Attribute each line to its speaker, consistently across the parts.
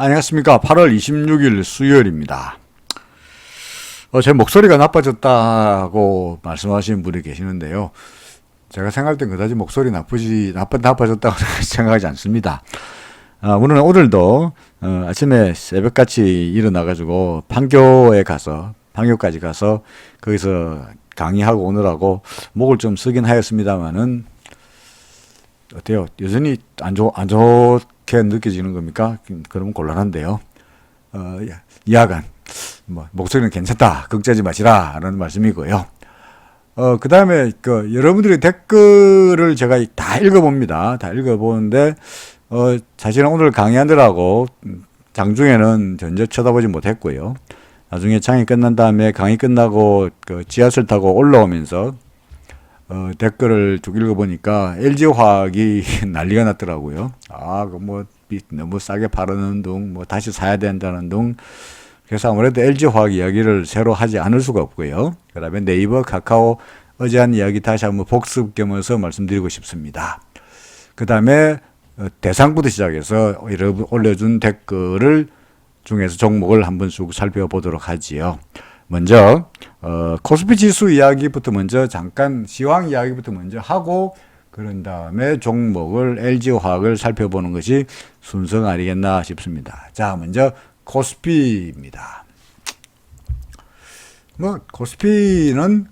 Speaker 1: 안녕하십니까. 8월 26일 수요일입니다. 제 목소리가 나빠졌다고 말씀하시는 분이 계시는데요. 제가 생각할 땐 그다지 목소리 나빠졌다고 생각하지 않습니다. 오늘도 아침에 새벽같이 일어나가지고 판교까지 가서 거기서 강의하고 오느라고 목을 좀 쓰긴 하였습니다만은 어때요? 여전히 안 좋게 느껴지는 겁니까? 그러면 곤란한데요. 이하간 목소리는 괜찮다. 걱정하지 마시라 라는 말씀이고요. 그 다음에 여러분들의 댓글을 제가 다 읽어봅니다. 다 읽어보는데 사실은 오늘 강의하느라고 장중에는 전혀 쳐다보지 못했고요. 나중에 강의 끝난 다음에 강의 끝나고 지하철 타고 올라오면서 댓글을 쭉 읽어보니까 LG화학이 난리가 났더라고요. 너무 싸게 팔아는 둥, 다시 사야 된다는 둥. 그래서 아무래도 LG화학 이야기를 새로 하지 않을 수가 없고요. 그 다음에 네이버, 카카오 어제 한 이야기 다시 한번 복습 겸해서 말씀드리고 싶습니다. 그 다음에 대상부터 시작해서 여러분 올려준 댓글을 중에서 종목을 한번 쭉 살펴보도록 하지요. 먼저 코스피 지수 이야기부터 먼저 잠깐 시황 이야기부터 먼저 하고 그런 다음에 종목을 LG화학을 살펴보는 것이 순서가 아니겠나 싶습니다. 자, 먼저 코스피입니다. 코스피는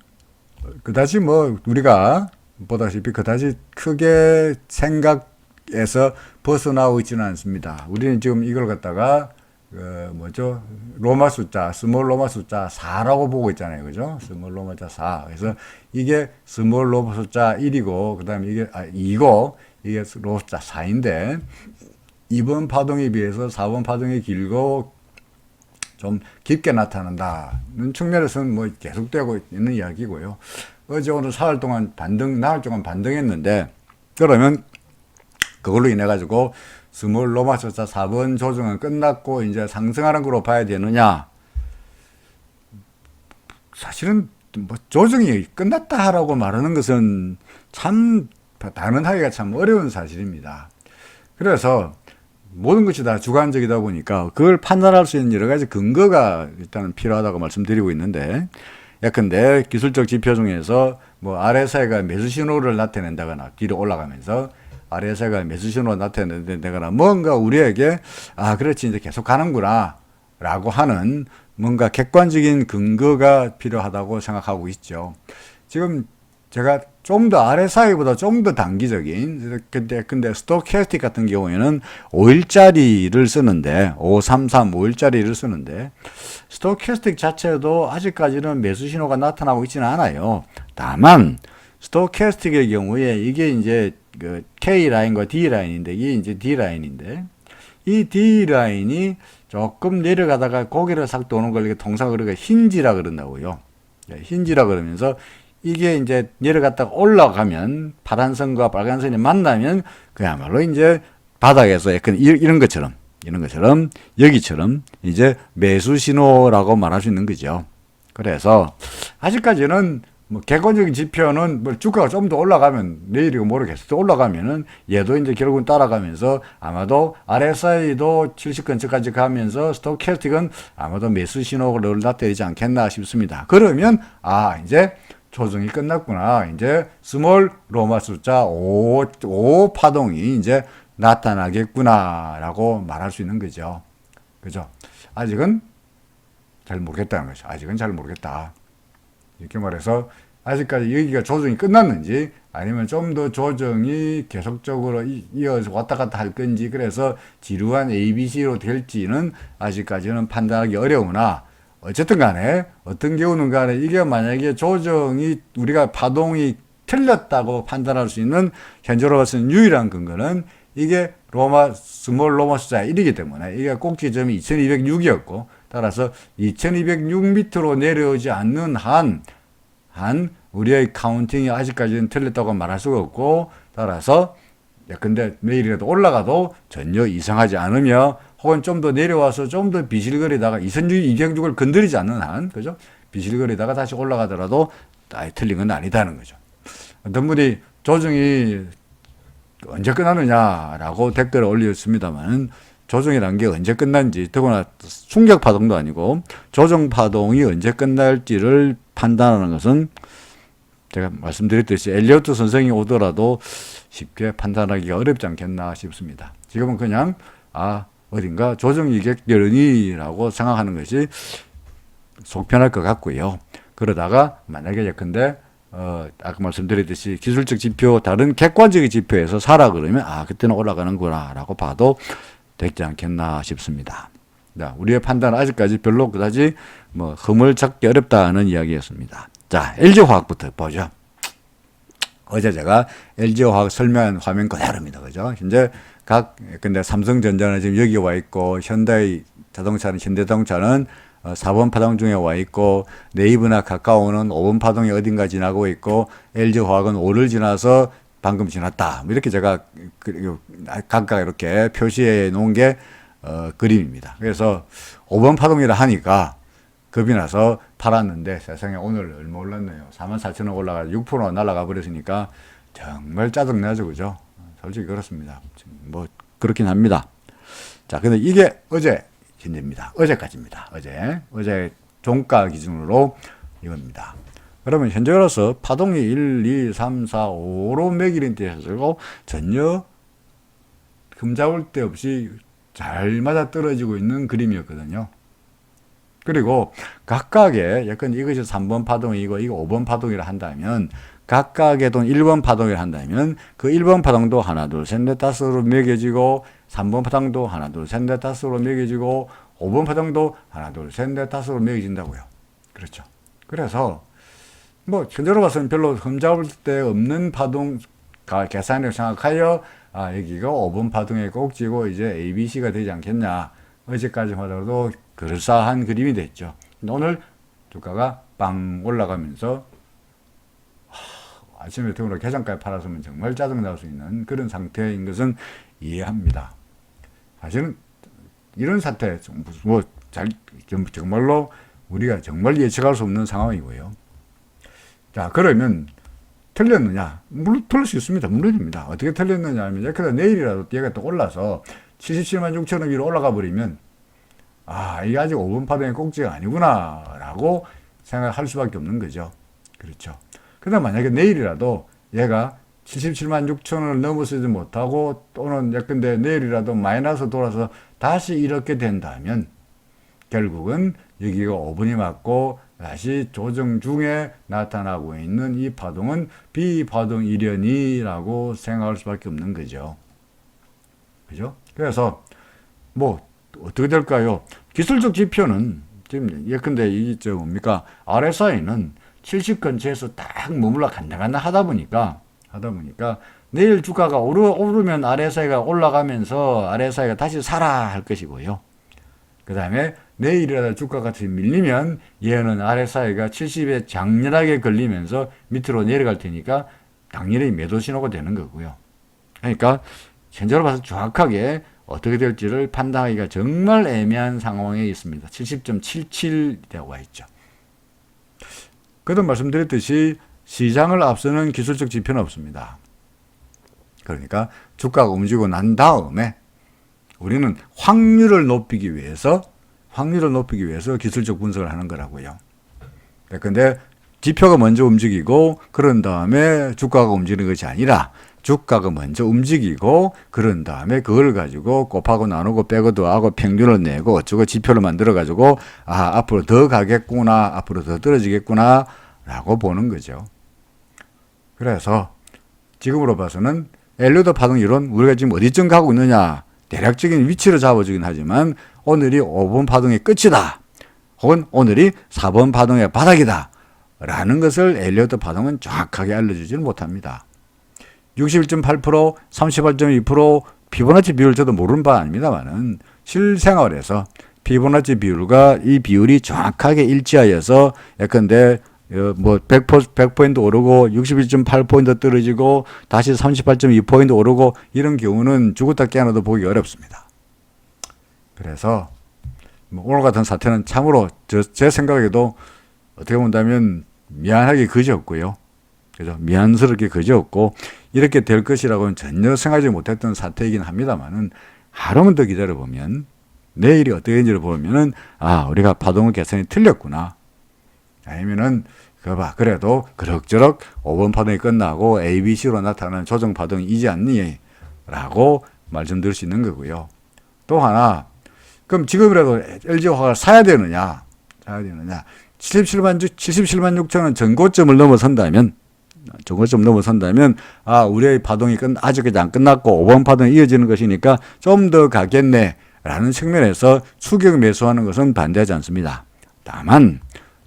Speaker 1: 그다지 우리가 보다시피 그다지 크게 생각에서 벗어나고 있지는 않습니다. 우리는 지금 이걸 갖다가 로마 숫자, 스몰 로마 숫자 4라고 보고 있잖아요. 그죠? 스몰 로마 숫자 4. 그래서 이게 스몰 로마 숫자 1이고, 그 다음에 이게 2고, 이게 로마 숫자 4인데, 2번 파동에 비해서 4번 파동이 길고, 좀 깊게 나타난다는 측면에서는 계속되고 있는 이야기고요. 어제 오늘 나흘 동안 반등했는데, 그러면 그걸로 인해가지고, 스몰 로마 숫자 4번 조정은 끝났고 이제 상승하는 걸로 봐야 되느냐? 사실은 조정이 끝났다라고 말하는 것은 참 단언하기가 참 어려운 사실입니다. 그래서 모든 것이 다 주관적이다 보니까 그걸 판단할 수 있는 여러 가지 근거가 일단은 필요하다고 말씀드리고 있는데, 예컨대 기술적 지표 중에서 RSI가 매수 신호를 나타낸다거나 뒤로 올라가면서 RSI가 매수 신호가 나타낸다거나 뭔가 우리에게 그렇지 이제 계속 가는구나 라고 하는 뭔가 객관적인 근거가 필요하다고 생각하고 있죠. 지금 제가 좀 더 RSI보다 좀 더 단기적인 근데 스토캐스틱 같은 경우에는 5일짜리를 쓰는데 5일짜리를 쓰는데 스토캐스틱 자체도 아직까지는 매수 신호가 나타나고 있지는 않아요. 다만 스토캐스틱의 경우에 이게 이제 K라인과 D라인인데, 이게 이제 D라인인데, 이 D라인이 조금 내려가다가 고개를 싹 도는 걸 통상 우리가 힌지라 그런다고요. 힌지라 그러면서 이게 이제 내려갔다가 올라가면 파란선과 빨간선이 만나면 그야말로 이제 바닥에서 약간 이런 것처럼 여기처럼 이제 매수 신호라고 말할 수 있는 거죠. 그래서 아직까지는 객관적인 지표는 주가가 좀 더 올라가면 내일이고 모르겠어. 또 올라가면은 얘도 이제 결국은 따라가면서 아마도 RSI도 70 근처까지 가면서 스토캐스틱은 아마도 매수 신호를 나타내지 않겠나 싶습니다. 그러면 이제 조정이 끝났구나. 이제 스몰 로마 숫자 5 파동이 이제 나타나겠구나라고 말할 수 있는 거죠. 그죠? 아직은 잘 모르겠다는 거죠. 아직은 잘 모르겠다. 이렇게 말해서 아직까지 여기가 조정이 끝났는지 아니면 좀 더 조정이 계속적으로 이어서 왔다 갔다 할 건지 그래서 지루한 ABC로 될지는 아직까지는 판단하기 어려우나 어쨌든 간에 어떤 경우는 간에 이게 만약에 조정이 우리가 파동이 틀렸다고 판단할 수 있는 현재로 봐서는 유일한 근거는 이게 스몰 로마 숫자 1이기 때문에 이게 꼭지점이 2206이었고 따라서 2206 밑으로 내려오지 않는 한 우리의 카운팅이 아직까지는 틀렸다고 말할 수가 없고 따라서 근데 내일이라도 올라가도 전혀 이상하지 않으며 혹은 좀 더 내려와서 좀 더 비실거리다가 2206을 건드리지 않는 한 그죠? 비실거리다가 다시 올라가더라도 틀린 건 아니다는 거죠. 어떤 분이 조정이 언제 끝나느냐라고 댓글을 올렸습니다만 조정이라는 게 언제 끝난지, 더구나 충격 파동도 아니고 조정 파동이 언제 끝날지를 판단하는 것은 제가 말씀드렸듯이 엘리어트 선생이 오더라도 쉽게 판단하기가 어렵지 않겠나 싶습니다. 지금은 그냥 어딘가 조정이 격렬이라고 생각하는 것이 속편할 것 같고요. 그러다가 만약에 예컨대 아까 말씀드렸듯이 기술적 지표, 다른 객관적인 지표에서 사라 그러면 그때는 올라가는구나 라고 봐도 되지 않겠나 싶습니다. 자, 우리의 판단은 아직까지 별로 그다지 흠을 잡기 어렵다는 이야기였습니다. 자, LG화학부터 보죠. 어제 제가 LG화학 설명한 화면 그대로입니다. 그죠? 현재 근데 삼성전자는 지금 여기 와 있고, 현대자동차는 4번 파동 중에 와 있고, 네이버나 카카오는 5번 파동이 어딘가 지나고 있고, LG화학은 5를 지나서 방금 지났다. 이렇게 제가 각각 이렇게 표시해 놓은 게 그림입니다. 그래서 5번 파동이라 하니까 겁이 나서 팔았는데 세상에 오늘 얼마 올랐네요. 44,000원 올라가 6% 날아가 버렸으니까 정말 짜증나죠. 그죠? 솔직히 그렇습니다. 그렇긴 합니다. 자, 근데 이게 어제 현재입니다. 어제까지입니다. 어제 종가 기준으로 이겁니다. 그러면 현재로서 파동이 1, 2, 3, 4, 5로 매기는 데서 전혀 흠잡을 데 없이 잘 맞아 떨어지고 있는 그림이었거든요. 그리고 각각의 약간 이것이 3번 파동이고 이거 5번 파동이라 한다면 각각의 돈 1번 파동이라 한다면 그 1번 파동도 하나 둘 셋 넷 다섯으로 매겨지고 3번 파동도 하나 둘 셋 넷 다섯으로 매겨지고 5번 파동도 하나 둘 셋 넷 다섯으로 매겨진다고요. 그렇죠. 그래서 현재로 봐서는 별로 흠잡을 데 없는 파동 계산을 생각하여 여기가 5번 파동의 꼭지고 이제 ABC가 되지 않겠냐. 어제까지만 하더라도 그럴싸한 그림이 됐죠. 오늘 주가가 빵 올라가면서 아침에 등으로 개장까지 팔았으면 정말 짜증날 수 있는 그런 상태인 것은 이해합니다. 사실은 이런 사태 정말로 우리가 정말 예측할 수 없는 상황이고요. 자, 그러면 틀렸느냐? 물론 틀릴 수 있습니다. 물론입니다. 어떻게 틀렸느냐 하면 예컨대 내일이라도 얘가 또 올라서 77만 6천 원 위로 올라가 버리면 이게 아직 5번 파동의 꼭지가 아니구나 라고 생각할 수밖에 없는 거죠. 그렇죠. 그다음 만약에 내일이라도 얘가 77만 6천 원을 넘어서지 못하고 또는 예컨대 내일이라도 마이너스 돌아서 다시 이렇게 된다면 결국은 여기가 5번이 맞고 다시 조정 중에 나타나고 있는 이 파동은 비파동 이련이라고 생각할 수밖에 없는 거죠. 그죠? 그래서 어떻게 될까요? 기술적 지표는 지금 예컨대 이게 뭡니까? RSI는 70 근처에서 딱 머물러 간당간당 하다 보니까 내일 주가가 오르면 RSI가 올라가면서 RSI가 다시 사라 할 것이고요. 그 다음에 내일이라도 주가가 밀리면 얘는 RSI가 70에 장렬하게 걸리면서 밑으로 내려갈 테니까 당연히 매도 신호가 되는 거고요. 그러니까 현재로 봐서 정확하게 어떻게 될지를 판단하기가 정말 애매한 상황에 있습니다. 70.77이라고 와 있죠. 그도 말씀드렸듯이 시장을 앞서는 기술적 지표는 없습니다. 그러니까 주가가 움직이고 난 다음에 우리는 확률을 높이기 위해서 기술적 분석을 하는 거라고요. 근데 지표가 먼저 움직이고 그런 다음에 주가가 움직이는 것이 아니라 주가가 먼저 움직이고 그런 다음에 그걸 가지고 곱하고 나누고 빼고 더하고 평균을 내고 어쩌고 지표를 만들어 가지고 앞으로 더 가겠구나, 앞으로 더 떨어지겠구나 라고 보는 거죠. 그래서 지금으로 봐서는 엘리어트 파동 이론 우리가 지금 어디쯤 가고 있느냐 대략적인 위치를 잡아주긴 하지만 오늘이 5번 파동의 끝이다 혹은 오늘이 4번 파동의 바닥이다 라는 것을 엘리어트 파동은 정확하게 알려주지는 못합니다. 61.8%, 38.2% 피보나치 비율 저도 모르는 바 아닙니다만은 실생활에서 피보나치 비율과 이 비율이 정확하게 일치하여서 예컨대 100% 오르고 61.8포인트 떨어지고 다시 38.2포인트 오르고 이런 경우는 죽었다 깨어나도 보기 어렵습니다. 그래서 오늘 같은 사태는 참으로 제 생각에도 어떻게 본다면 미안하게 그지없고요. 그죠? 미안스럽게 그지없고 이렇게 될 것이라고는 전혀 생각하지 못했던 사태이긴 합니다만은 하루만 더 기다려보면 내일이 어떻게 되는지를 보면은 우리가 파동 계산이 틀렸구나. 아니면은 그래도 그럭저럭 5번 파동이 끝나고 ABC로 나타나는 조정 파동이지 않니? 라고 말씀드릴 수 있는 거고요. 또 하나, 그럼 지금이라도 LG화학을 사야 되느냐? 77만 6천원 전고점을 넘어선다면, 우리의 파동이 아직까지 안 끝났고 5번 파동이 이어지는 것이니까 좀 더 가겠네. 라는 측면에서 추격 매수하는 것은 반대하지 않습니다. 다만,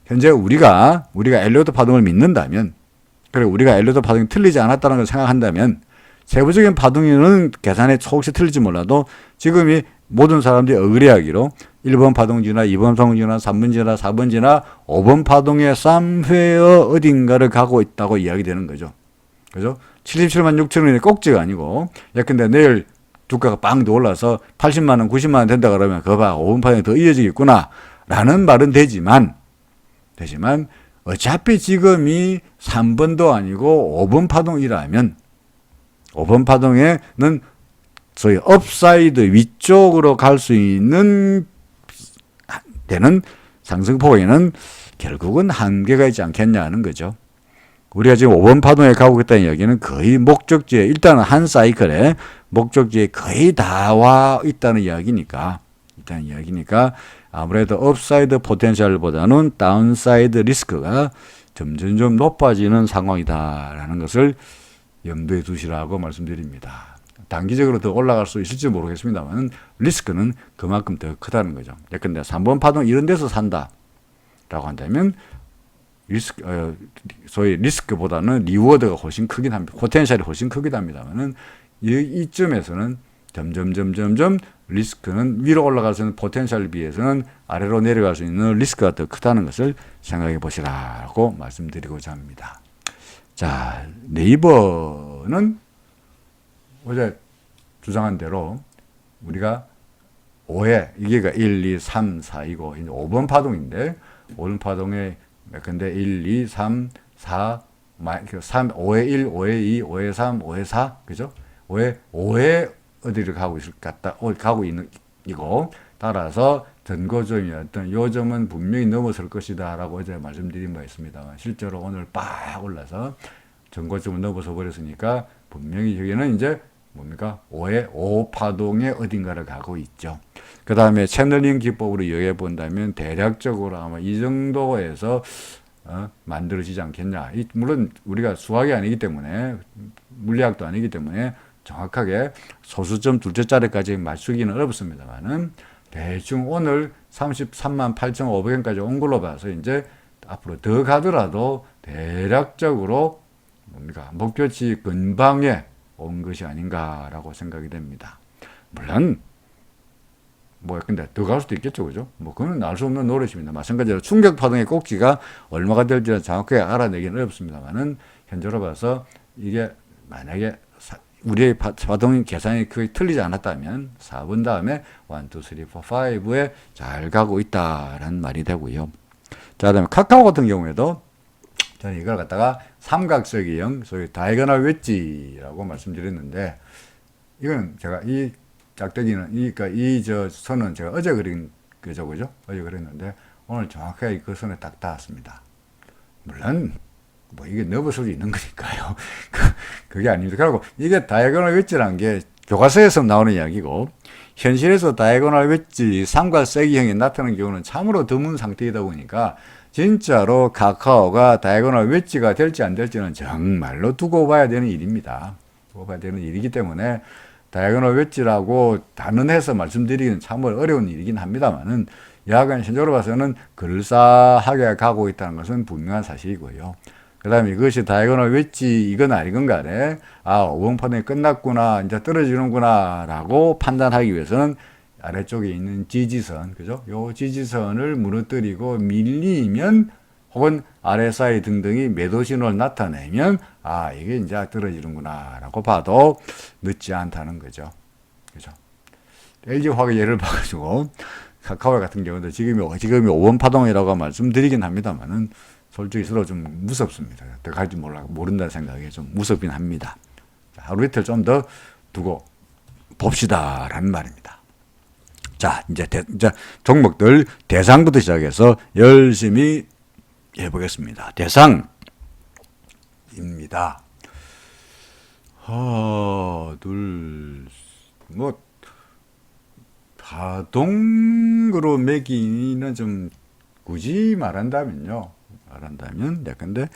Speaker 1: 현재 우리가 엘리어트 파동을 믿는다면, 그리고 우리가 엘리어트 파동이 틀리지 않았다는 걸 생각한다면, 세부적인 파동은 계산에 혹시 틀릴지 몰라도 지금이 모든 사람들이 어그리하기로 1번 파동지나 2번 파동지나 3번지나 4번지나 5번 파동의 쌈회어 어딘가를 가고 있다고 이야기되는 거죠. 그죠? 77만 6천 원의 꼭지가 아니고, 예컨대 내일 주가가 빵 더 올라서 80만 원, 90만 원 된다 그러면 그거 봐, 5번 파동이 더 이어지겠구나 라는 말은 되지만 어차피 지금이 3번도 아니고 5번 파동이라면 5번 파동에는 소위 업사이드 위쪽으로 갈 수 있는 되는 상승폭에는 결국은 한계가 있지 않겠냐는 거죠. 우리가 지금 5번 파동에 가고 있다는 이야기는 거의 목적지에, 일단은 한 사이클에 목적지에 거의 다 와 있다는 이야기니까 아무래도 업사이드 포텐셜보다는 다운사이드 리스크가 점점 높아지는 상황이다라는 것을 염두에 두시라고 말씀드립니다. 단기적으로 더 올라갈 수 있을지 모르겠습니다만 리스크는 그만큼 더 크다는 거죠. 예컨대 3번 파동 이런 데서 산다라고 한다면 소위 리스크보다는 리워드가 훨씬 크긴 합니다. 포텐셜이 훨씬 크긴 합니다만은 이쯤에서는 점점 리스크는 위로 올라갈 수 있는 포텐셜에 비해서는 아래로 내려갈 수 있는 리스크가 더 크다는 것을 생각해 보시라고 말씀드리고자 합니다. 자, 네이버는 어제 주장한 대로 우리가 5회, 이게 1, 2, 3, 4이고 이제 5번 파동인데 5번 파동에 근데 1, 2, 3, 4, 3, 5회 1, 5회 2, 5회 3, 5회 4, 그죠? 5회 어디를 가고 있을 것 같다, 가고 있는 이고, 따라서 전고점이었던 요점은 분명히 넘어설 것이다 라고 어제 말씀드린 바 있습니다만 실제로 오늘 빡 올라서 전고점을 넘어서 버렸으니까 분명히 여기는 이제 뭡니까? 5파동의 어딘가를 가고 있죠. 그 다음에 채널링 기법으로 이해해 본다면 대략적으로 아마 이 정도에서 만들어지지 않겠냐. 물론 우리가 수학이 아니기 때문에, 물리학도 아니기 때문에 정확하게 소수점 둘째 자리까지 맞추기는 어렵습니다만은 대충 오늘 33만 8,500원까지 온 걸로 봐서 이제 앞으로 더 가더라도 대략적으로 뭡니까? 목표치 근방에 온 것이 아닌가라고 생각이 됩니다. 물론 근데 더 갈 수도 있겠죠, 그죠? 그건 알 수 없는 노릇입니다. 마찬가지로 충격 파동의 꼭지가 얼마가 될지는 정확하게 알아내기는 어렵습니다만은 현재로 봐서 이게 만약에 우리의 파동 계산이 거의 틀리지 않았다면 4번 다음에 1, 2, 3, 4, 5에 잘 가고 있다라는 말이 되고요. 자, 그다음에 카카오 같은 경우에도 저는 이걸 갖다가 삼각석이형 소위 다이거널 웨지라고 말씀드렸는데, 이거는 제가 이 짝대기는 저 선은 제가 어제 그린 그죠? 어제 그렸는데 오늘 정확하게 그 선에 딱 닿았습니다. 물론 이게 넘어설 수 있는 거니까요. 그게 아닙니다. 그리고 이게 다이아고널 웨지라는 게 교과서에서 나오는 이야기고, 현실에서 다이아고널 웨지 삼각세기형이 나타나는 경우는 참으로 드문 상태이다 보니까 진짜로 카카오가 다이아고널 웨지가 될지 안 될지는 정말로 두고 봐야 되는 일입니다. 두고 봐야 되는 일이기 때문에 다이아고널 웨지라고 단언해서 말씀드리기는 참으로 어려운 일이긴 합니다만은 야간 현재로 봐서는 그럴싸하게 가고 있다는 것은 분명한 사실이고요. 그 다음에 이것이 다이아고널 웨지 이건 아니건 간에 5번 파동이 끝났구나, 이제 떨어지는구나 라고 판단하기 위해서는 아래쪽에 있는 지지선, 그죠? 요 지지선을 무너뜨리고 밀리면 혹은 RSI 등등이 매도 신호를 나타내면 이게 이제 떨어지는구나 라고 봐도 늦지 않다는 거죠. 그죠? LG화학의 예를 봐가지고 카카오 같은 경우도 지금이 5번 파동이라고 말씀드리긴 합니다만은 솔직히 서로 좀 무섭습니다. 더 갈지 모른다는 생각에 좀 무섭긴 합니다. 하루 이틀 좀 더 두고 봅시다라는 말입니다. 자, 이제 종목들 대상부터 시작해서 열심히 해보겠습니다. 대상입니다. 파동으로 매기는 좀 굳이 말한다면, 근데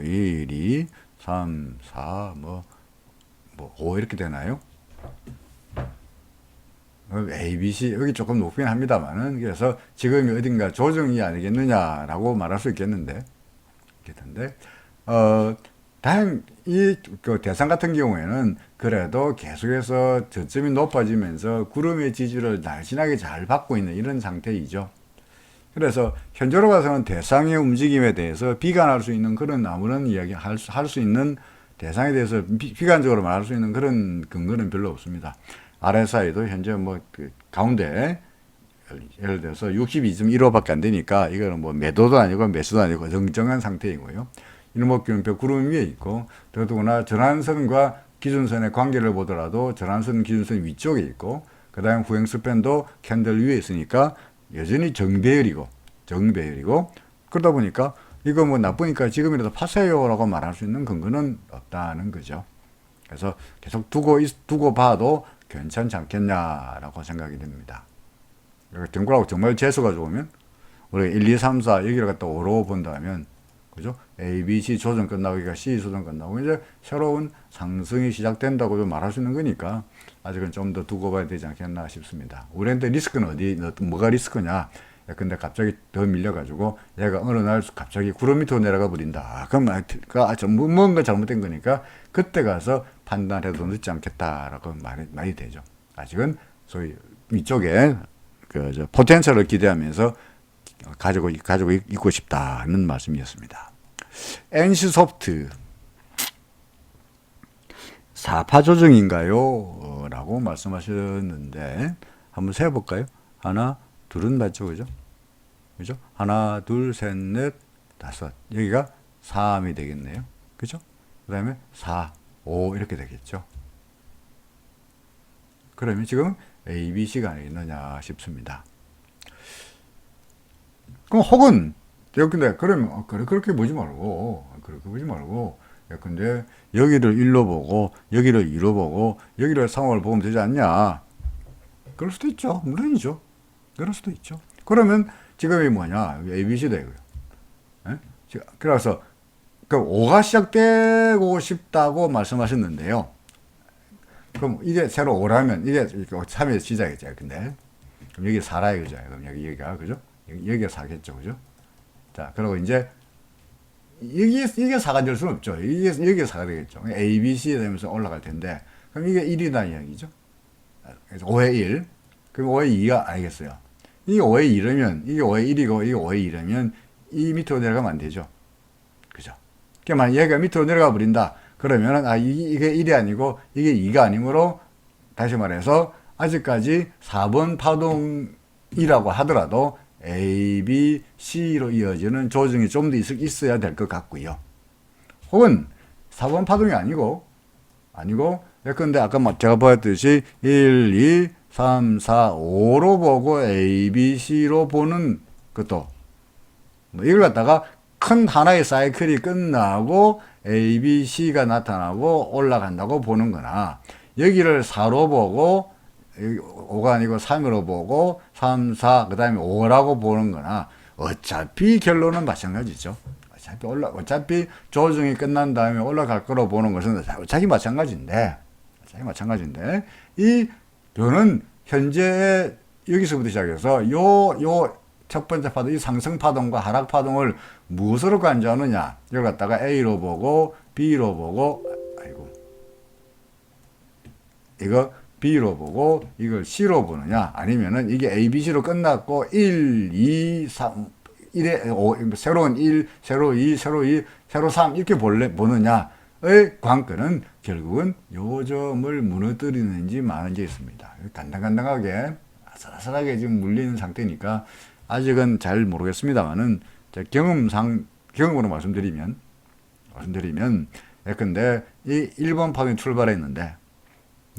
Speaker 1: 1, 2, 3, 4, 5 이렇게 되나요? A, B, C 여기 조금 높긴 합니다만은, 그래서 지금이 어딘가 조정이 아니겠느냐라고 말할 수 있겠는데, 다행 그 대상 같은 경우에는 그래도 계속해서 저점이 높아지면서 구름의 지지를 날씬하게 잘 받고 있는 이런 상태이죠. 그래서 현재로 봐서는 대상의 움직임에 대해서 비관할 수 있는 그런 아무런 이야기 할 수 있는 대상에 대해서 비관적으로 말할 수 있는 그런 근거는 별로 없습니다. RSI도 현재 그 가운데 예를 들어서 62.15밖에 안 되니까 이거는 매도도 아니고 매수도 아니고 정정한 상태이고요. 일목균표 구름 위에 있고, 더더구나 전환선과 기준선의 관계를 보더라도 전환선 기준선 위쪽에 있고, 그 다음 후행스팬도 캔들 위에 있으니까 여전히 정배열이고 그러다 보니까 이거 나쁘니까 지금이라도 파세요라고 말할 수 있는 근거는 없다는 거죠. 그래서 계속 두고 봐도 괜찮지 않겠냐라고 생각이 됩니다. 정글하고 정말 재수가 좋으면 우리가 1, 2, 3, 4 여기를 갖다 5로 본다면, 그죠? A, B, C 조정 끝나고 C 조정 끝나고 이제 새로운 상승이 시작된다고 말할 수 있는 거니까 아직은 좀 더 두고 봐야 되지 않겠나 싶습니다. 우리한테 리스크는 뭐가 리스크냐? 근데 갑자기 더 밀려가지고 얘가 어느 날 갑자기 구름 밑으로 내려가 버린다. 그럼 뭔가 잘못된 거니까 그때 가서 판단해도 늦지 않겠다라고 말이 되죠. 아직은 소위 이쪽에 포텐셜을 기대하면서 가지고 있고 싶다는 말씀이었습니다. NC소프트 4파 조정인가요? 라고 말씀하셨는데 한번 세볼까요? 하나, 둘은 맞죠, 그죠? 하나, 둘, 셋, 넷, 다섯. 여기가 3이 되겠네요. 그죠? 그 다음에 4, 5 이렇게 되겠죠. 그러면 지금 A, B, C가 아니겠느냐 싶습니다. 그럼 혹은 근데 그러면 그렇게 보지 말고 근데 여기를 1로 보고 여기를 2로 보고 여기를 3을 보면 되지 않냐? 그럴 수도 있죠. 물론이죠. 그럴 수도 있죠. 그러면 지금이 뭐냐? A, B, C 되고요. 그래서 그 5가 시작되고 싶다고 말씀하셨는데요. 그럼 이게 새로 5라면 이게 3에서 시작이죠. 근데 그럼 여기 4라 이거죠. 그럼 여기가 그죠? 여기가 4겠죠. 그죠? 자, 그리고 이제 이게 4가 될 수는 없죠. 여기가 4가 되겠죠. A, B, C 되면서 올라갈 텐데 그럼 이게 1이라는 이야기죠. 그래서 5의 1. 그럼 5의 2가 아니겠어요. 이게 5의 2라면 이게 5의 1이고 이게 5의 2라면 이 밑으로 내려가면 안 되죠. 그죠? 그러니까 얘가 밑으로 내려가 버린다. 그러면은 이게 1이 아니고 이게 2가 아니므로 다시 말해서 아직까지 4번 파동이라고 하더라도 A, B, C로 이어지는 조정이 좀 더 있어야 될 것 같고요. 혹은 4번 파동이 아니고 예컨대 아까 제가 보였듯이 1, 2, 3, 4, 5로 보고 A, B, C로 보는 것도 이걸 갖다가 큰 하나의 사이클이 끝나고 A, B, C가 나타나고 올라간다고 보는 거나, 여기를 4로 보고 5가 아니고 3으로 보고 3, 4, 그 다음에 5라고 보는 거나, 어차피 결론은 마찬가지죠. 어차피 조정이 끝난 다음에 올라갈 거로 보는 것은 어차피 마찬가지인데, 이 요는 현재 여기서부터 시작해서 요 첫 번째 파동, 이 상승 파동과 하락 파동을 무엇으로 간주하느냐, 이걸 갖다가 A로 보고 B로 보고 이거 B로 보고 이걸 C로 보느냐, 아니면은 이게 A, B, C로 끝났고 1, 2, 3 1에 새로운 1, 새로 2, 새로 2, 새로 3 이렇게 보느냐의 관건은 결국은 요 점을 무너뜨리는지 마는지 있습니다. 간당간당하게 아슬아슬하게 지금 물리는 상태니까 아직은 잘 모르겠습니다만은 경험으로 말씀드리면 예컨대 이 1번 파동이 출발했는데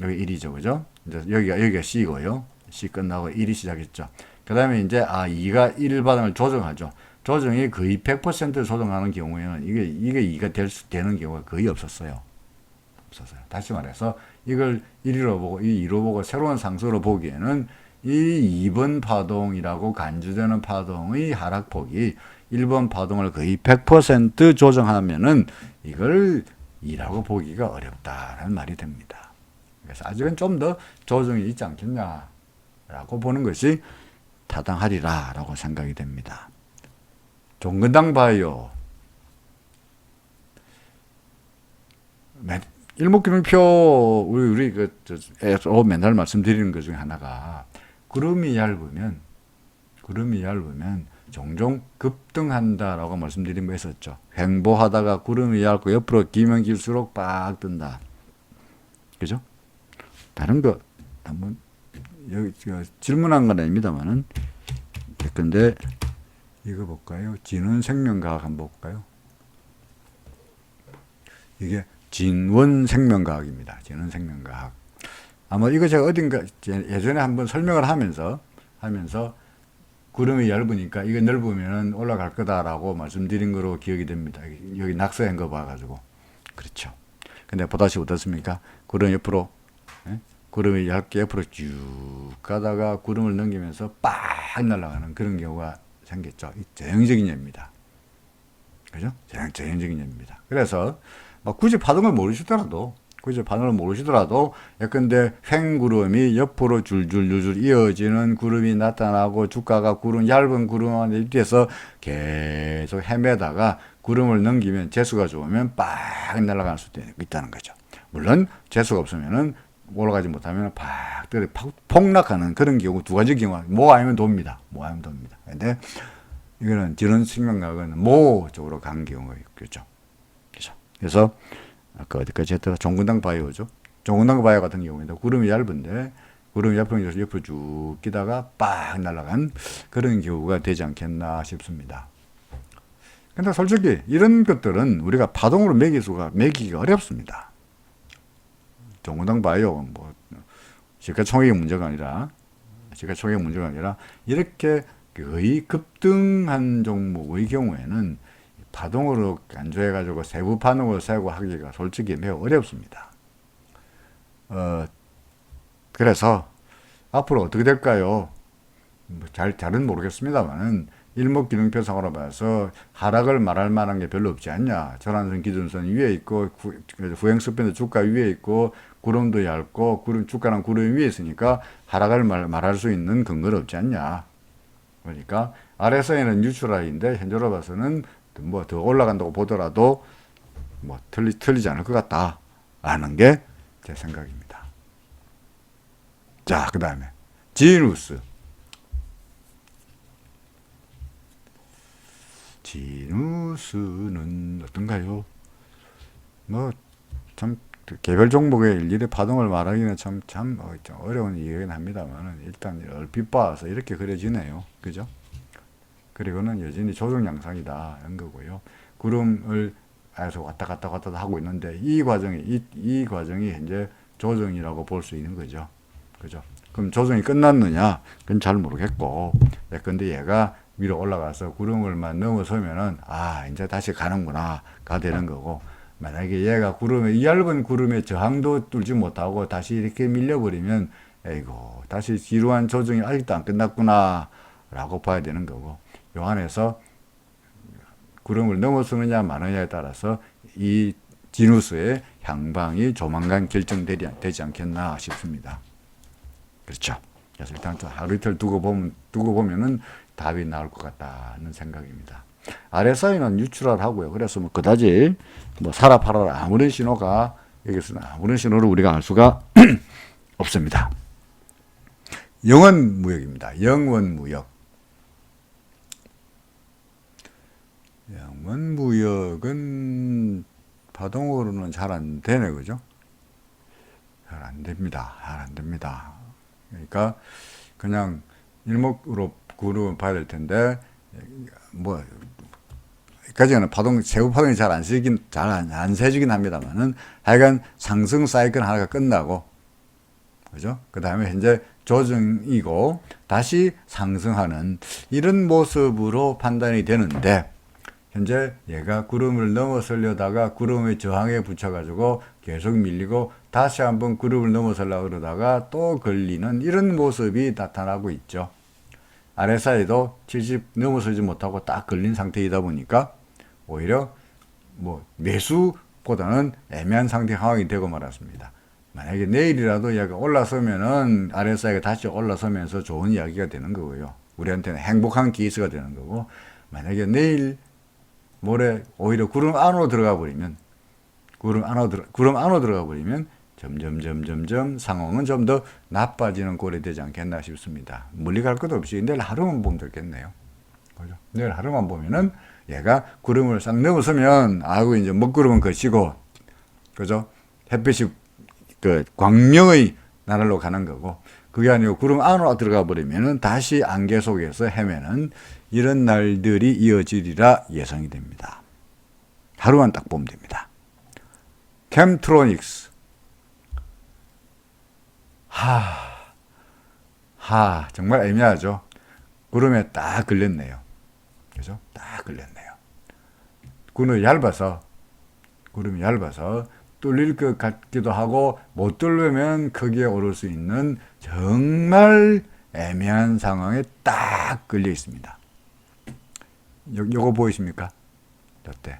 Speaker 1: 여기 1이죠, 그죠? 이제 여기가 C고요. C 끝나고 1이 시작했죠. 그 다음에 이제 2가 1 반응을 조정하죠. 조정이 거의 100% 조정하는 경우에는 이게 2가 되는 경우가 거의 없었어요. 다시 말해서 이걸 1로 보고 이 2로 보고 새로운 상수로 보기에는 이 2번 파동이라고 간주되는 파동의 하락폭이 1번 파동을 거의 100% 조정하면은 이걸 2라고 보기가 어렵다라는 말이 됩니다. 그래서 아직은 좀 더 조정이 있지 않겠냐라고 보는 것이 타당하리라라고 생각이 됩니다. 종근당 바이오 일목균형표 우리 맨날 말씀드리는 것 중에 하나가 구름이 얇으면 종종 급등한다라고 말씀드린 거 있었죠. 횡보하다가 구름이 얇고 옆으로 기면 길수록 빡 뜬다. 그죠? 다른 거 한번 여기 질문한 건 아닙니다만은 근데 이거 볼까요? 진원생명과학 한번 볼까요? 이게 진원생명과학입니다. 진원생명과학. 아마 이거 제가 어딘가 예전에 한번 설명을 하면서 구름이 얇으니까 이게 넓으면 올라갈 거다라고 말씀드린 거로 기억이 됩니다. 여기 낙서한 거 봐가지고. 그렇죠. 근데 보다시 어떻습니까? 구름 옆으로, 구름이 얇게 옆으로 쭉 가다가 구름을 넘기면서 빡 날아가는 그런 경우가 생겼죠. 전형적인 예입니다. 그죠? 전형적인 예입니다. 그래서 굳이 파동을 모르시더라도 예컨대 횡구름이 옆으로 줄줄 이어지는 구름이 나타나고 주가가 얇은 구름 안에 뒤에서 계속 헤매다가 구름을 넘기면 재수가 좋으면 빡 날아갈 수도 있다는 거죠. 물론 재수가 없으면은 올라가지 못하면 폭락하는 그런 경우 두 가지 경우가 모 아니면 돕니다. 근데 이거는 진원생명과학은 모 쪽으로 간 경우가 있겠죠. 그래서 아까 어디까지 했더라? 종근당 바이오죠. 종근당 바이오 같은 경우에는 구름이 얇은데 구름이 옆으로 쭉 끼다가 빡 날아간 그런 경우가 되지 않겠나 싶습니다. 근데 솔직히 이런 것들은 우리가 파동으로 매기기가 어렵습니다. 종근당 바이오 시가총액의 문제가 아니라 이렇게 거의 급등한 종목의 경우에는 파동으로 간주해가지고 세부 반응을 세고 하기가 솔직히 매우 어렵습니다. 그래서 앞으로 어떻게 될까요? 잘은 모르겠습니다만은 일목균형표상으로 봐서 하락을 말할 만한 게 별로 없지 않냐. 전환선 기준선 위에 있고 후행스밴드 주가 위에 있고 구름도 얇고 주가랑 구름 위에 있으니까 하락을 말할 수 있는 근거는 없지 않냐. 그러니까 RSI는 뉴트럴인데 현재로 봐서는 더 올라간다고 보더라도 틀리지 않을 것 같다라는 게 제 생각입니다. 자, 그 다음에 지누스는 어떤가요? 참 개별 종목의 일일의 파동을 말하기는 참 어려운 얘기긴 합니다만 일단 얼핏 봐서 이렇게 그려지네요. 그죠? 그리고는 여전히 조정 양상이다 이런 거고요. 구름을 계속 왔다 갔다 하고 있는데 이 과정이 현재 조정이라고 볼 수 있는 거죠. 그죠? 그럼 조정이 끝났느냐? 그건 잘 모르겠고, 근데 얘가 위로 올라가서 구름을만 넘어서면은 이제 다시 가는구나 가 되는 거고, 만약에 얘가 이 얇은 구름에 저항도 뚫지 못하고 다시 이렇게 밀려버리면 에이고 다시 지루한 조정이 아직도 안 끝났구나 라고 봐야 되는 거고, 요 안에서 구름을 넘어서느냐 마느냐에 따라서 이 지누스의 향방이 조만간 결정되지 않겠나 싶습니다. 그렇죠. 그래서 일단 하루 이틀 두고 보면은 답이 나올 것 같다는 생각입니다. RSI는 뉴트럴하고요. 그래서 그다지 사라 팔아라 아무런 신호가 여기서는 아무런 신호를 우리가 알 수가 없습니다. 영원무역입니다. 영원무역은 파동으로는 잘 안 되네, 그죠? 잘 안 됩니다. 그러니까 그냥 일목으로 봐야 될 텐데 여기까지는 세부 파동이 잘 안 세지긴 합니다만은 하여간 상승 사이클 하나가 끝나고 그죠? 그 다음에 현재 조정이고 다시 상승하는 이런 모습으로 판단이 되는데, 현재 얘가 구름을 넘어서려다가 구름의 저항에 붙여가지고 계속 밀리고 다시 한번 구름을 넘어서려고 그러다가 또 걸리는 이런 모습이 나타나고 있죠. RSI도 70 넘어서지 못하고 딱 걸린 상태이다 보니까 오히려 뭐 매수보다는 애매한 상태 상황이 되고 말았습니다. 만약에 내일이라도 얘가 올라서면은 RSI가 다시 올라서면서 좋은 이야기가 되는 거고요. 우리한테는 행복한 케이스가 되는 거고, 만약에 내일 모레 오히려 구름 안으로 들어가 버리면 구름 안으로 들어가 버리면 점점 상황은 좀 더 나빠지는 꼴이 되지 않겠나 싶습니다. 멀리 갈 것도 없이 내일 하루만 보면 되겠네요. 그죠? 내일 하루만 보면은 얘가 구름을 싹 넘어서면 아이고 이제 먹구름은 거치고, 그죠? 햇빛이 그 광명의 나라로 가는 거고, 그게 아니고 구름 안으로 들어가 버리면은 다시 안개 속에서 헤매는 이런 날들이 이어지리라 예상이 됩니다. 하루만 딱 보면 됩니다. 캠트로닉스. 정말 애매하죠. 구름에 딱 걸렸네요. 그죠? 딱 걸렸네요. 구름이 얇아서 뚫릴 것 같기도 하고 못 뚫으면 크게 오를 수 있는 정말 애매한 상황에 딱 걸려 있습니다. 요거 보이십니까? 이때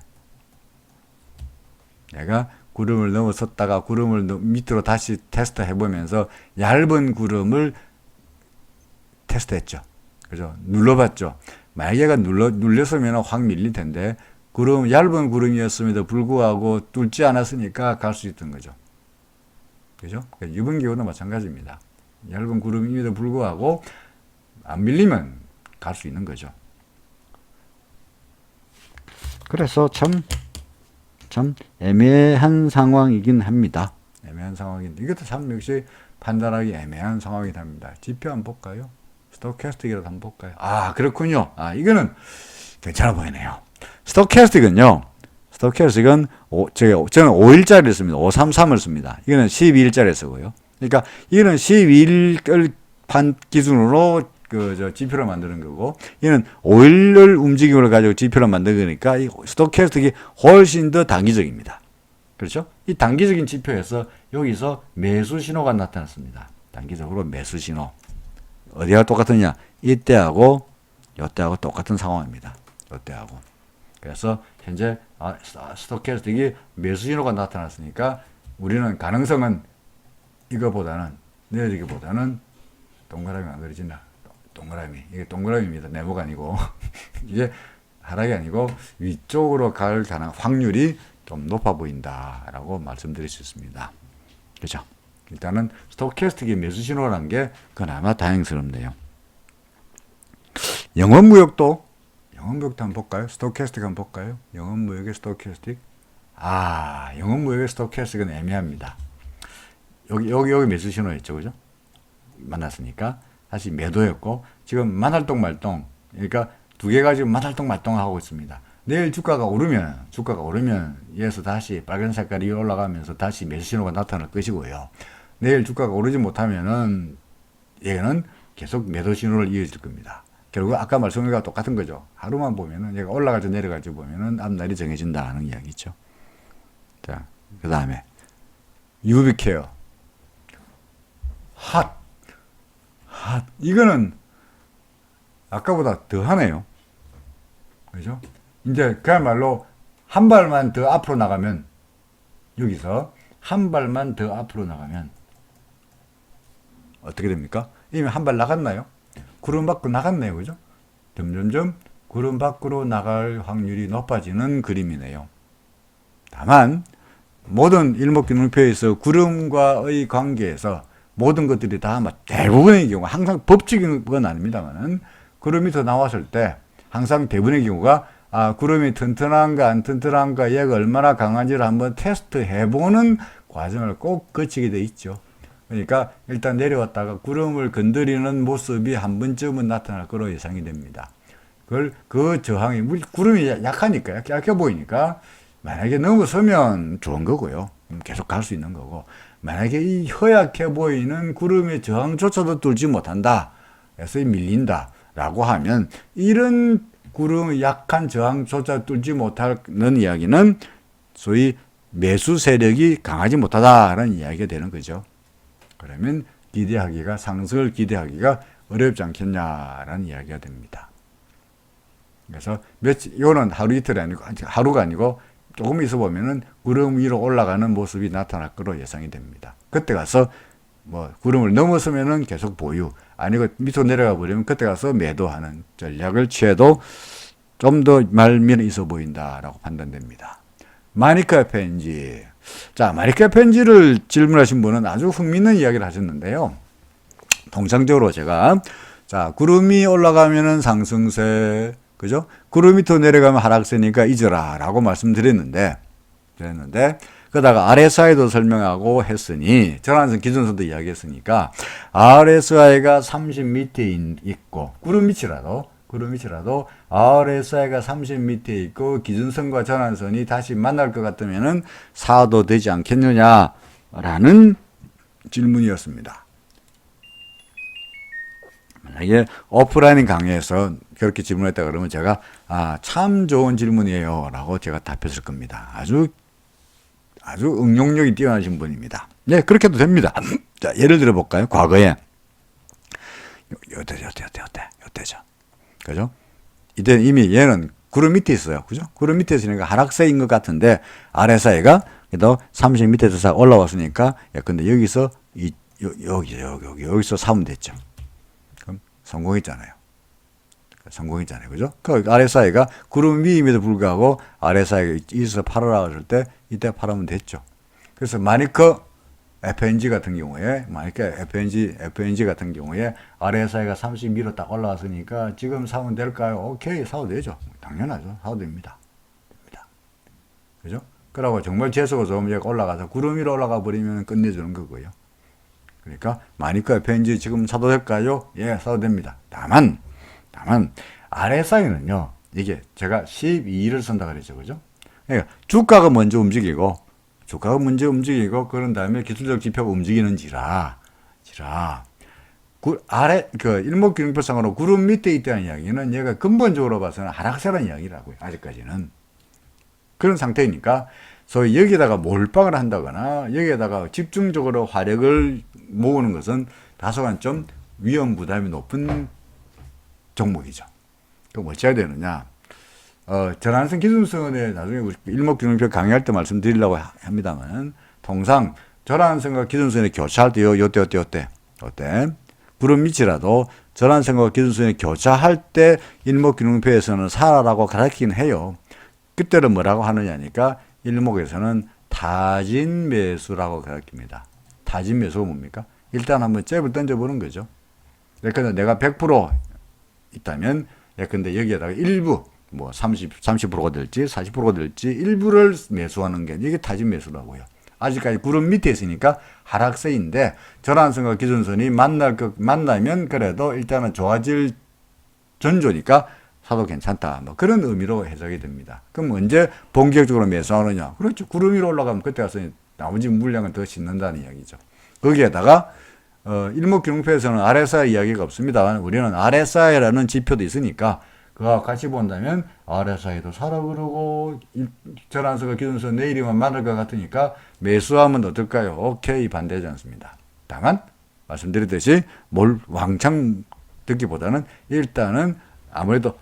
Speaker 1: 내가 구름을 넘어섰다가 구름을 밑으로 다시 테스트 해보면서 얇은 구름을 테스트했죠. 그죠? 눌러봤죠. 만약에 얘가 눌렸으면 확 밀릴 텐데, 얇은 구름이었음에도 불구하고 뚫지 않았으니까 갈 수 있던 거죠. 그죠? 이번 기호도 마찬가지입니다. 얇은 구름임에도 불구하고 안 밀리면 갈 수 있는 거죠. 그래서 참 애매한 상황이긴 합니다. 애매한 상황인데 이것도 참 역시 판단하기 애매한 상황이 됩니다. 지표 한번 볼까요? 스토캐스틱이라도 한번 볼까요? 그렇군요. 이거는 괜찮아 보이네요. 스토캐스틱은 저는 5일짜리를 씁니다. 533을 씁니다. 이거는 12일짜리 쓰고요. 그러니까 이거는 12일을 기준으로 지표를 만드는 거고, 이는 5일을 움직임을 가지고 지표를 만든 거니까 이 스토캐스틱이 훨씬 더 단기적입니다. 그렇죠? 이 단기적인 지표에서 여기서 매수 신호가 나타났습니다. 단기적으로 매수 신호. 어디가 똑같느냐? 이때하고 이때하고 똑같은 상황입니다. 이때하고. 그래서 현재 스토캐스틱이 매수 신호가 나타났으니까 우리는 가능성은 이거보다는 내리기보다는 동그라미 안 그려지나? 이게 동그라미입니다. 네모가 아니고 이게 하락이 아니고 위쪽으로 갈 확률이 좀 높아 보인다라고 말씀드릴 수 있습니다. 그렇죠? 일단은 스토캐스틱이 매수 신호라는 게 그나마 다행스럽네요. 영업무역도 한번 볼까요? 스토캐스틱 한번 볼까요? 영업무역의 스토캐스틱. 영업무역의 스토캐스틱은 애매합니다. 여기 매수 신호였죠, 그죠? 만났으니까 다시 매도였고, 지금 만활동 말동, 그러니까 두 개가 지금 만활동 말동하고 있습니다. 내일 주가가 오르면 얘에서 다시 빨간 색깔이 올라가면서 다시 매수 신호가 나타날 것이고요. 내일 주가가 오르지 못하면은 얘는 계속 매도 신호를 이어질 겁니다. 결국 아까 말씀한 것과 똑같은 거죠. 하루만 보면은 얘가 올라갈지 내려갈지 보면은 앞날이 정해진다는 이야기죠. 자, 그 다음에 유비케어 이거는 아까보다 더 하네요. 그죠? 이제 그야말로 한 발만 더 앞으로 나가면, 여기서 한 발만 더 앞으로 나가면 어떻게 됩니까? 이미 한 발 나갔나요? 구름 밖으로 나갔네요. 그죠? 점점점 구름 밖으로 나갈 확률이 높아지는 그림이네요. 다만 모든 일목균형표에서 구름과의 관계에서 모든 것들이 다 대부분의 경우, 항상 법칙인 건 아닙니다만은, 구름이 더 나왔을 때 항상 대부분의 경우가 구름이 튼튼한가 안 튼튼한가, 얘가 얼마나 강한지를 한번 테스트 해보는 과정을 꼭 거치게 돼 있죠. 그러니까 일단 내려왔다가 구름을 건드리는 모습이 한 번쯤은 나타날 거로 예상이 됩니다. 그 저항이, 구름이 약하니까, 약해 보이니까 만약에 넘어서면 좋은 거고요. 계속 갈 수 있는 거고, 만약에 이 허약해 보이는 구름의 저항조차도 뚫지 못한다. 그래서 밀린다라고 하면 이런 구름의 약한 저항조차 뚫지 못하는 이야기는 소위 매수 세력이 강하지 못하다라는 이야기가 되는 거죠. 그러면 상승을 기대하기가 어렵지 않겠냐라는 이야기가 됩니다. 그래서 이거는 하루 이틀이 아니고 하루가 아니고 조금 있어 보면은 구름 위로 올라가는 모습이 나타날 거로 예상이 됩니다. 그때 가서 뭐 구름을 넘어서면은 계속 보유, 아니고 밑으로 내려가 버리면 그때 가서 매도하는 전략을 취해도 좀 더 말미는 있어 보인다라고 판단됩니다. 마니커 FNG. 자, 마니커 FNG를 질문하신 분은 아주 흥미있는 이야기를 하셨는데요. 통상적으로 제가 자, 구름이 올라가면은 상승세, 그죠? 구름이 더 내려가면 하락세니까 잊어라 라고 말씀드렸는데, 그러다가 RSI도 설명하고 했으니, 전환선 기준선도 이야기했으니까, RSI가 30 밑에 있고, 구름 밑이라도 RSI가 30 밑에 있고, 기준선과 전환선이 다시 만날 것 같으면은 사도 되지 않겠느냐라는 질문이었습니다. 만약에 오프라인 강의에서 그렇게 질문했다 그러면 제가 참 좋은 질문이에요 라고 제가 답했을 겁니다. 아주 응용력이 뛰어나신 분입니다. 네, 그렇게 해도 됩니다. 자, 예를 들어 볼까요? 과거에 요때죠. 그죠? 이때 이미 얘는 구름 밑에 있어요. 그죠? 구름 밑에 있으니까 하락세인 것 같은데 RSI가 그래도 30 밑에서 올라왔으니까 근데 여기서 여기서 사면 됐죠. 성공했잖아요. 그죠? 그 RSI가 구름 위임에도 불구하고 RSI가 있어서 팔아라 그럴 때 이때 팔으면 됐죠. 그래서 마니커 FNG 같은 경우에 RSI가 30 위로 딱 올라왔으니까 지금 사면 될까요? 오케이, 사도 되죠. 당연하죠. 사도 됩니다. 그죠? 그러고 정말 재수가 좋으면 올라가서 구름 위로 올라가 버리면 끝내주는 거고요. 그러니까 마니커 FNG 지금 사도 될까요? 예, 사도 됩니다. 다만 RSI는요, 이게 제가 12일을 쓴다 그랬죠, 그죠? 그러니까 주가가 먼저 움직이고 그런 다음에 기술적 지표가 움직이는지라 일목균형표상으로 구름 밑에 있다는 이야기는 얘가 근본적으로 봐서는 하락세라는 이야기라고요. 아직까지는 그런 상태이니까 소위 여기에다가 몰빵을 한다거나 여기에다가 집중적으로 화력을 모으는 것은 다소간 좀 위험 부담이 높은 종목이죠. 그럼 어찌해야 되느냐? 전환선 기준선에 나중에 우리 일목균형표 강의할 때 말씀드리려고 합니다만, 통상 전환선과 기준선에 교차할 때요, 요때 구름 밑이라도 전환선과 기준선에 교차할 때 일목균형표에서는 사라라고 가르치긴 해요. 그때는 뭐라고 하느냐니까 일목에서는 타진 매수라고 가르칩니다. 타진 매수가 뭡니까? 일단 한번 잽을 던져보는 거죠. 예컨대 내가 100% 있다면, 예컨대 여기에다가 일부, 30%가 될지 40%가 될지 일부를 매수하는 게 이게 타진 매수라고요. 아직까지 구름 밑에 있으니까 하락세인데 전환선과 기준선이 만나면 그래도 일단은 좋아질 전조니까 사도 괜찮다. 그런 의미로 해석이 됩니다. 그럼 언제 본격적으로 매수하느냐? 그렇죠. 구름 위로 올라가면 그때 가서 나머지 물량을 더 싣는다는 이야기죠. 거기에다가 일목균형표에서는 RSI 이야기가 없습니다. 우리는 RSI라는 지표도 있으니까 그와 같이 본다면 RSI도 사라 그러고 전환선과 기준선 내일이면 만날 것 같으니까 매수하면 어떨까요? 오케이, 반대하지 않습니다. 다만 말씀드렸듯이 왕창 듣기보다는 일단은 아무래도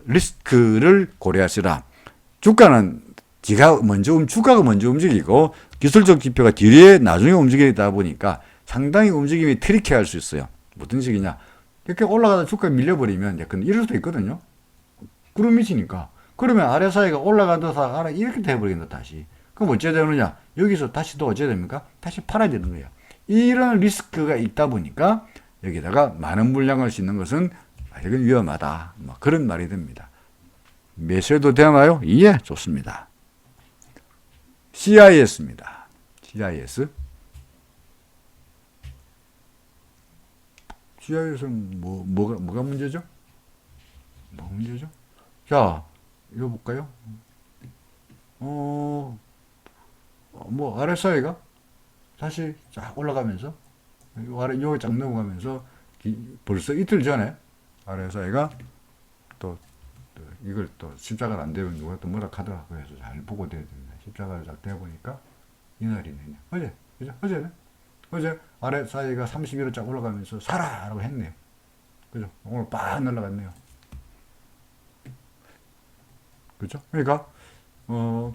Speaker 1: 리스크를 고려하시라. 주가가 먼저 움직이고 기술적 지표가 뒤에 나중에 움직이다 보니까 상당히 움직임이 트리키할 수 있어요. 어떤 식이냐? 이렇게 올라가다 주가가 밀려버리면 근데 이럴 수도 있거든요. 구름 밑이니까. 그러면 RSI가 올라가다가 이렇게 돼버린다 다시. 그럼 어찌해야 되느냐? 여기서 다시 또 어찌해야 됩니까? 다시 팔아야 되는 거예요. 이런 리스크가 있다 보니까 여기다가 많은 물량을 싣는 것은 이건 위험하다. 그런 말이 됩니다. 매수해도 되나요? 예, 좋습니다. CIS입니다. CIS는 뭐가 문제죠? 자, 이거 볼까요? RSI가 다시 쫙 올라가면서 아래 여기 쫙 넘어가면서 벌써 이틀 전에 RSI가 또 이걸 또 십자가를 안 되면 누가 또 뭐라 하더라. 그래서 잘 보고 돼야 됩니다. 십자가를 잘 대보니까 이날이네요. 어제, 그죠? 어제 RSI가 31호 쫙 올라가면서 사라! 라고 했네요. 그죠? 오늘 빡 날라갔네요. 그죠? 그러니까,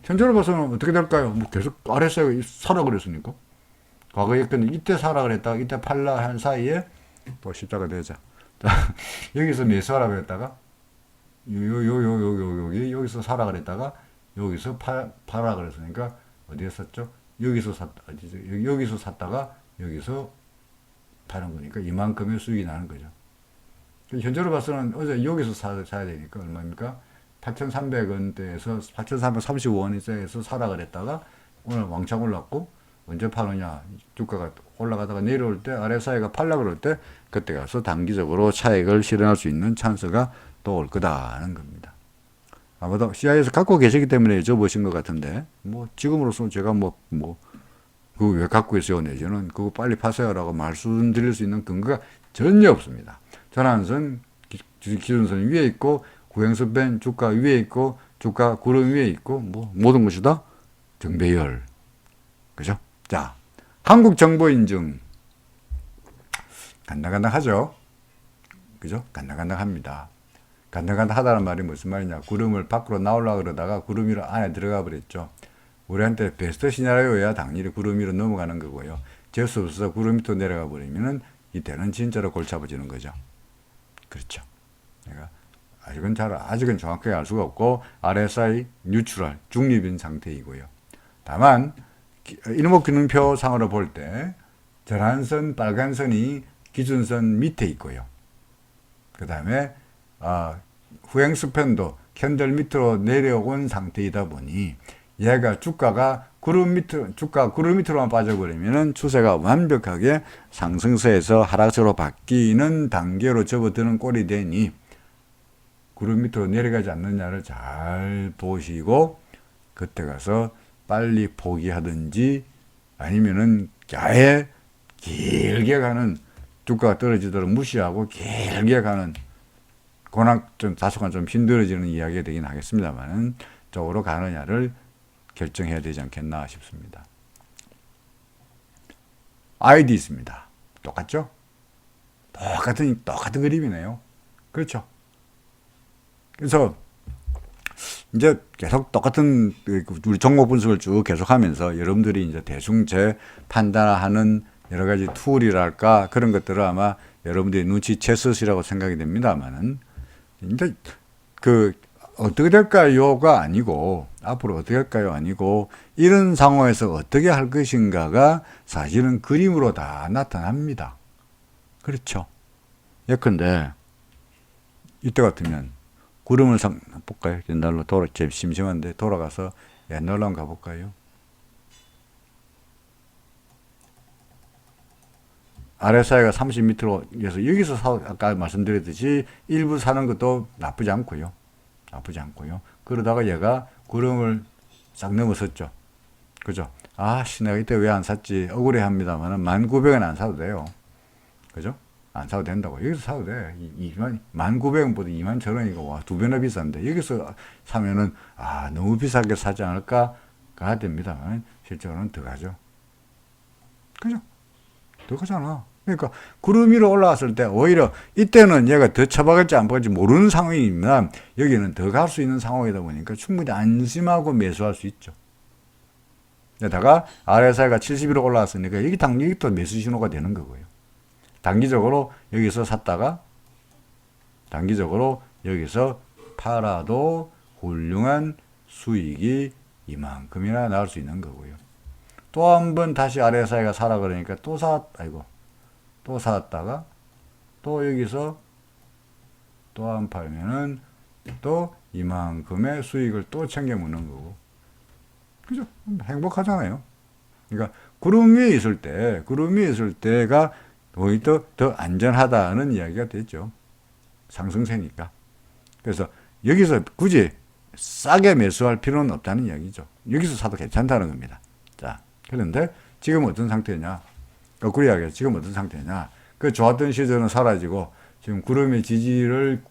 Speaker 1: 현재로 봐서는 어떻게 될까요? 뭐 계속 RSI가 사라 그랬으니까. 과거에 근데 이때 사라 그랬다가 이때 팔라 한 사이에 또 십자가 되자. 여기서 매수하라 그랬다가 여기서 사라 그랬다가 여기서 팔아 그랬으니까 어디에 샀죠? 여기서 샀다가 여기서 파는 거니까 이만큼의 수익이 나는 거죠. 현재로 봐서는 어제 여기서 사야 되니까 얼마입니까? 8,300원대에서 8,335원에서 사라 그랬다가 오늘 왕창 올랐고 언제 파느냐? 주가가 올라가다가 내려올 때 RSI가 팔라 그럴 때 그때 가서 단기적으로 차익을 실현할 수 있는 찬스가 또 올 거다는 겁니다. 아마도 CI에서 갖고 계시기 때문에 여쭤보신 것 같은데 뭐 지금으로서는 제가 그거 왜 갖고 있어요 내지는 그거 빨리 파세요라고 말씀드릴 수 있는 근거가 전혀 없습니다. 전환선 기준선 위에 있고 구행선변 주가 위에 있고 주가 구름 위에 있고 뭐 모든 것이 다 정배열. 그죠? 자, 한국 정보 인증 간당간당하죠. 그죠? 간당간당합니다. 간당간당하다는 말이 무슨 말이냐? 구름을 밖으로 나오려고 그러다가 구름 위로 안에 들어가 버렸죠. 우리한테 베스트 시나리오야 당연히 구름 위로 넘어가는 거고요. 재수 없어서 구름 밑으로 내려가 버리면은 이때는 진짜로 골치 아파지는 거죠. 그렇죠. 내가 아직은 정확하게 알 수가 없고 RSI 뉴트럴 중립인 상태이고요. 다만 일목균형표상으로 볼 때 전환선 빨간 선이 기준선 밑에 있고요. 그 다음에 후행스팬도 캔들 밑으로 내려온 상태이다 보니 얘가 주가 구름 밑으로만 빠져버리면은 추세가 완벽하게 상승세에서 하락세로 바뀌는 단계로 접어드는 꼴이 되니 구름 밑으로 내려가지 않느냐를 잘 보시고 그때 가서 빨리 포기하든지 아니면은 아예 길게 가는 주가가 떨어지도록 무시하고 길게 가는 다소간 좀 힘들어지는 이야기가 되긴 하겠습니다만은 쪽으로 가느냐를 결정해야 되지 않겠나 싶습니다. ID 있습니다. 똑같죠? 똑같은 그림이네요. 그렇죠? 그래서 이제 계속 똑같은 우리 종목 분석을 쭉 계속하면서 여러분들이 이제 대충 제 판단하는 여러 가지 툴이랄까 그런 것들을 아마 여러분들이 눈치챘으시라고 생각이 됩니다만은 이제 어떻게 될까요가 아니고 앞으로 어떻게 할까요 아니고 이런 상황에서 어떻게 할 것인가가 사실은 그림으로 다 나타납니다. 그렇죠. 예컨대 이때 같으면 구름을 볼까요? 옛날로 심심한데 돌아가서 옛날로 한번 가볼까요? RSI가 30m에서 여기서 아까 말씀드렸듯이 일부 사는 것도 나쁘지 않고요. 그러다가 얘가 구름을 싹 넘어섰죠. 그죠? 내가 이때 왜 안 샀지? 억울해 합니다만 19,000원 안 사도 돼요. 그죠? 안 사도 된다고. 여기서 사도 돼. 19,000원보다 21,000원이고, 와, 2배나 비싼데. 여기서 사면은, 너무 비싸게 사지 않을까가 됩니다만, 실제로는 더 가죠. 그죠? 더 가잖아. 그러니까, 구름 위로 올라왔을 때, 오히려, 이때는 얘가 더 쳐박을지 안 박을지 모르는 상황이면, 여기는 더 갈 수 있는 상황이다 보니까 충분히 안심하고 매수할 수 있죠. 게다가, RSI가 71로 올라왔으니까, 여기 또 매수 신호가 되는 거고요. 단기적으로 여기서 샀다가 단기적으로 여기서 팔아도 훌륭한 수익이 이만큼이나 나올 수 있는 거고요. 또 한 번 다시 RSI가 사라 그러니까 또 샀다가 또 여기서 또 한 팔면은 또 이만큼의 수익을 또 챙겨 먹는 거고. 그죠? 행복하잖아요. 그러니까 구름 위에 있을 때가 오히려 더 안전하다는 이야기가 되죠. 상승세니까. 그래서 여기서 굳이 싸게 매수할 필요는 없다는 이야기죠. 여기서 사도 괜찮다는 겁니다. 자, 그런데 지금 어떤 상태냐? 거꾸로 이야기해. 지금 어떤 상태냐? 그 좋았던 시절은 사라지고 지금 구름의 지지를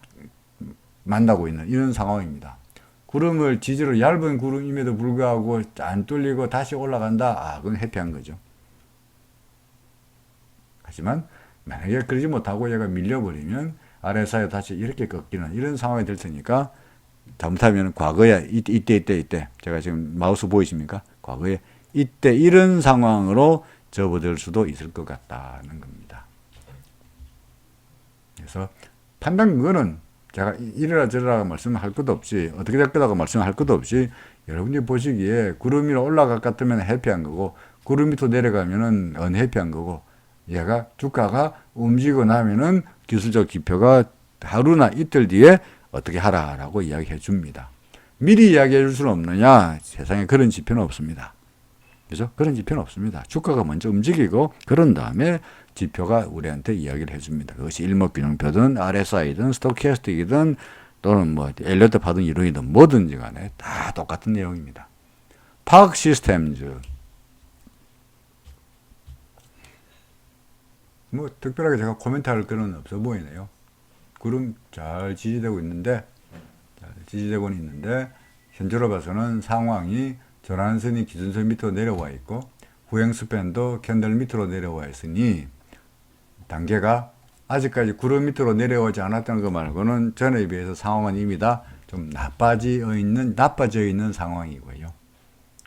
Speaker 1: 만나고 있는 이런 상황입니다. 구름을 지지로 얇은 구름임에도 불구하고 안 뚫리고 다시 올라간다. 아, 그건 해피한 거죠. 하지만 만약에 그러지 못하고 얘가 밀려버리면 RSI가 다시 이렇게 꺾이는 이런 상황이 될 테니까 잘못하면 과거에 이때 제가 지금 마우스 보이십니까? 과거에 이때 이런 상황으로 접어들 수도 있을 것 같다는 겁니다. 그래서 판단 그거는 제가 이래라 저래라 말씀할 것도 없이 어떻게 될 거라고 말씀할 것도 없이 여러분이 보시기에 구름 위로 올라갈 것 같으면 해피한 거고 구름 밑으로 내려가면은 언해피한 거고 얘가 주가가 움직이고 나면은 기술적 지표가 하루나 이틀 뒤에 어떻게 하라라고 이야기해 줍니다. 미리 이야기해 줄 수는 없느냐? 세상에 그런 지표는 없습니다. 그죠? 그런 지표는 없습니다. 주가가 먼저 움직이고 그런 다음에 지표가 우리한테 이야기를 해줍니다. 그것이 일목균형표든 RSI든 스토캐스틱이든 또는 뭐 엘리어트 파동 이론이든 뭐든지 간에 다 똑같은 내용입니다. 파크 시스템즈 뭐 특별하게 제가 코멘트할 거는 없어 보이네요. 구름 잘 지지되고 있는데 현재로 봐서는 상황이 전환선이 기준선 밑으로 내려와 있고 후행 스팬도 캔들 밑으로 내려와 있으니 단계가 아직까지 구름 밑으로 내려오지 않았다는 것 말고는 전에 비해서 상황은 이미 다 좀 나빠져 있는 상황이고요.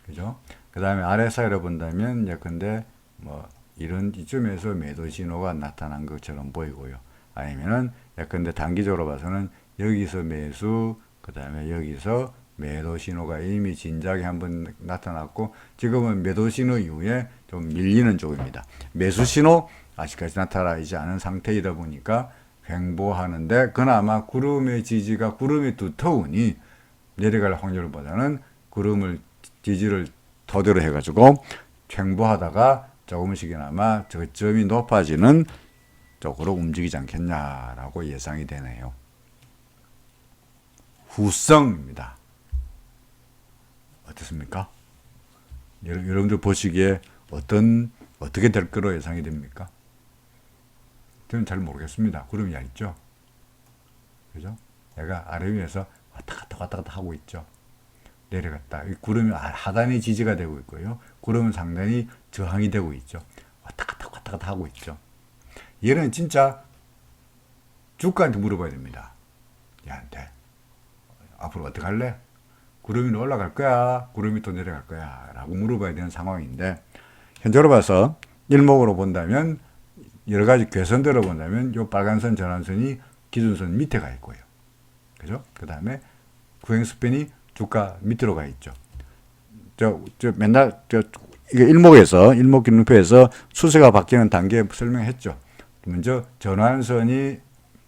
Speaker 1: 그죠? 그 다음에 RSI를 본다면 예컨대 뭐 이런 이쯤에서 매도 신호가 나타난 것처럼 보이고요. 아니면은 예컨대 단기적으로 봐서는 여기서 매수, 그 다음에 여기서 매도 신호가 이미 진작에 한번 나타났고 지금은 매도 신호 이후에 좀 밀리는 쪽입니다. 매수 신호 아직까지 나타나지 않은 상태이다 보니까 횡보하는데 그나마 구름의 지지가 구름이 두터우니 내려갈 확률보다는 구름을 지지를 토대로 해가지고 횡보하다가 조금씩이나마 저점이 높아지는 쪽으로 움직이지 않겠냐라고 예상이 되네요. 후성입니다. 어떻습니까? 여러분들 보시기에 어떻게 될 거로 예상이 됩니까? 저는 잘 모르겠습니다. 구름이 얇죠? 그죠? 얘가 아래 위에서 왔다 갔다 하고 있죠. 내려갔다. 구름이 하단이 지지가 되고 있고요. 구름은 상당히 저항이 되고 있죠. 왔다 갔다 하고 있죠. 얘는 진짜 주가한테 물어봐야 됩니다. 얘한테. 앞으로 어떻게 할래? 구름이 올라갈 거야? 구름이 또 내려갈 거야? 라고 물어봐야 되는 상황인데 현재로 봐서 일목으로 본다면 여러 가지 괴선대로 본다면 이 빨간선 전환선이 기준선 밑에 가 있고요. 그죠? 그 다음에 구행스팬이 주가 밑으로 가 있죠. 이게 일목균형표에서 추세가 바뀌는 단계 설명했죠. 먼저 전환선이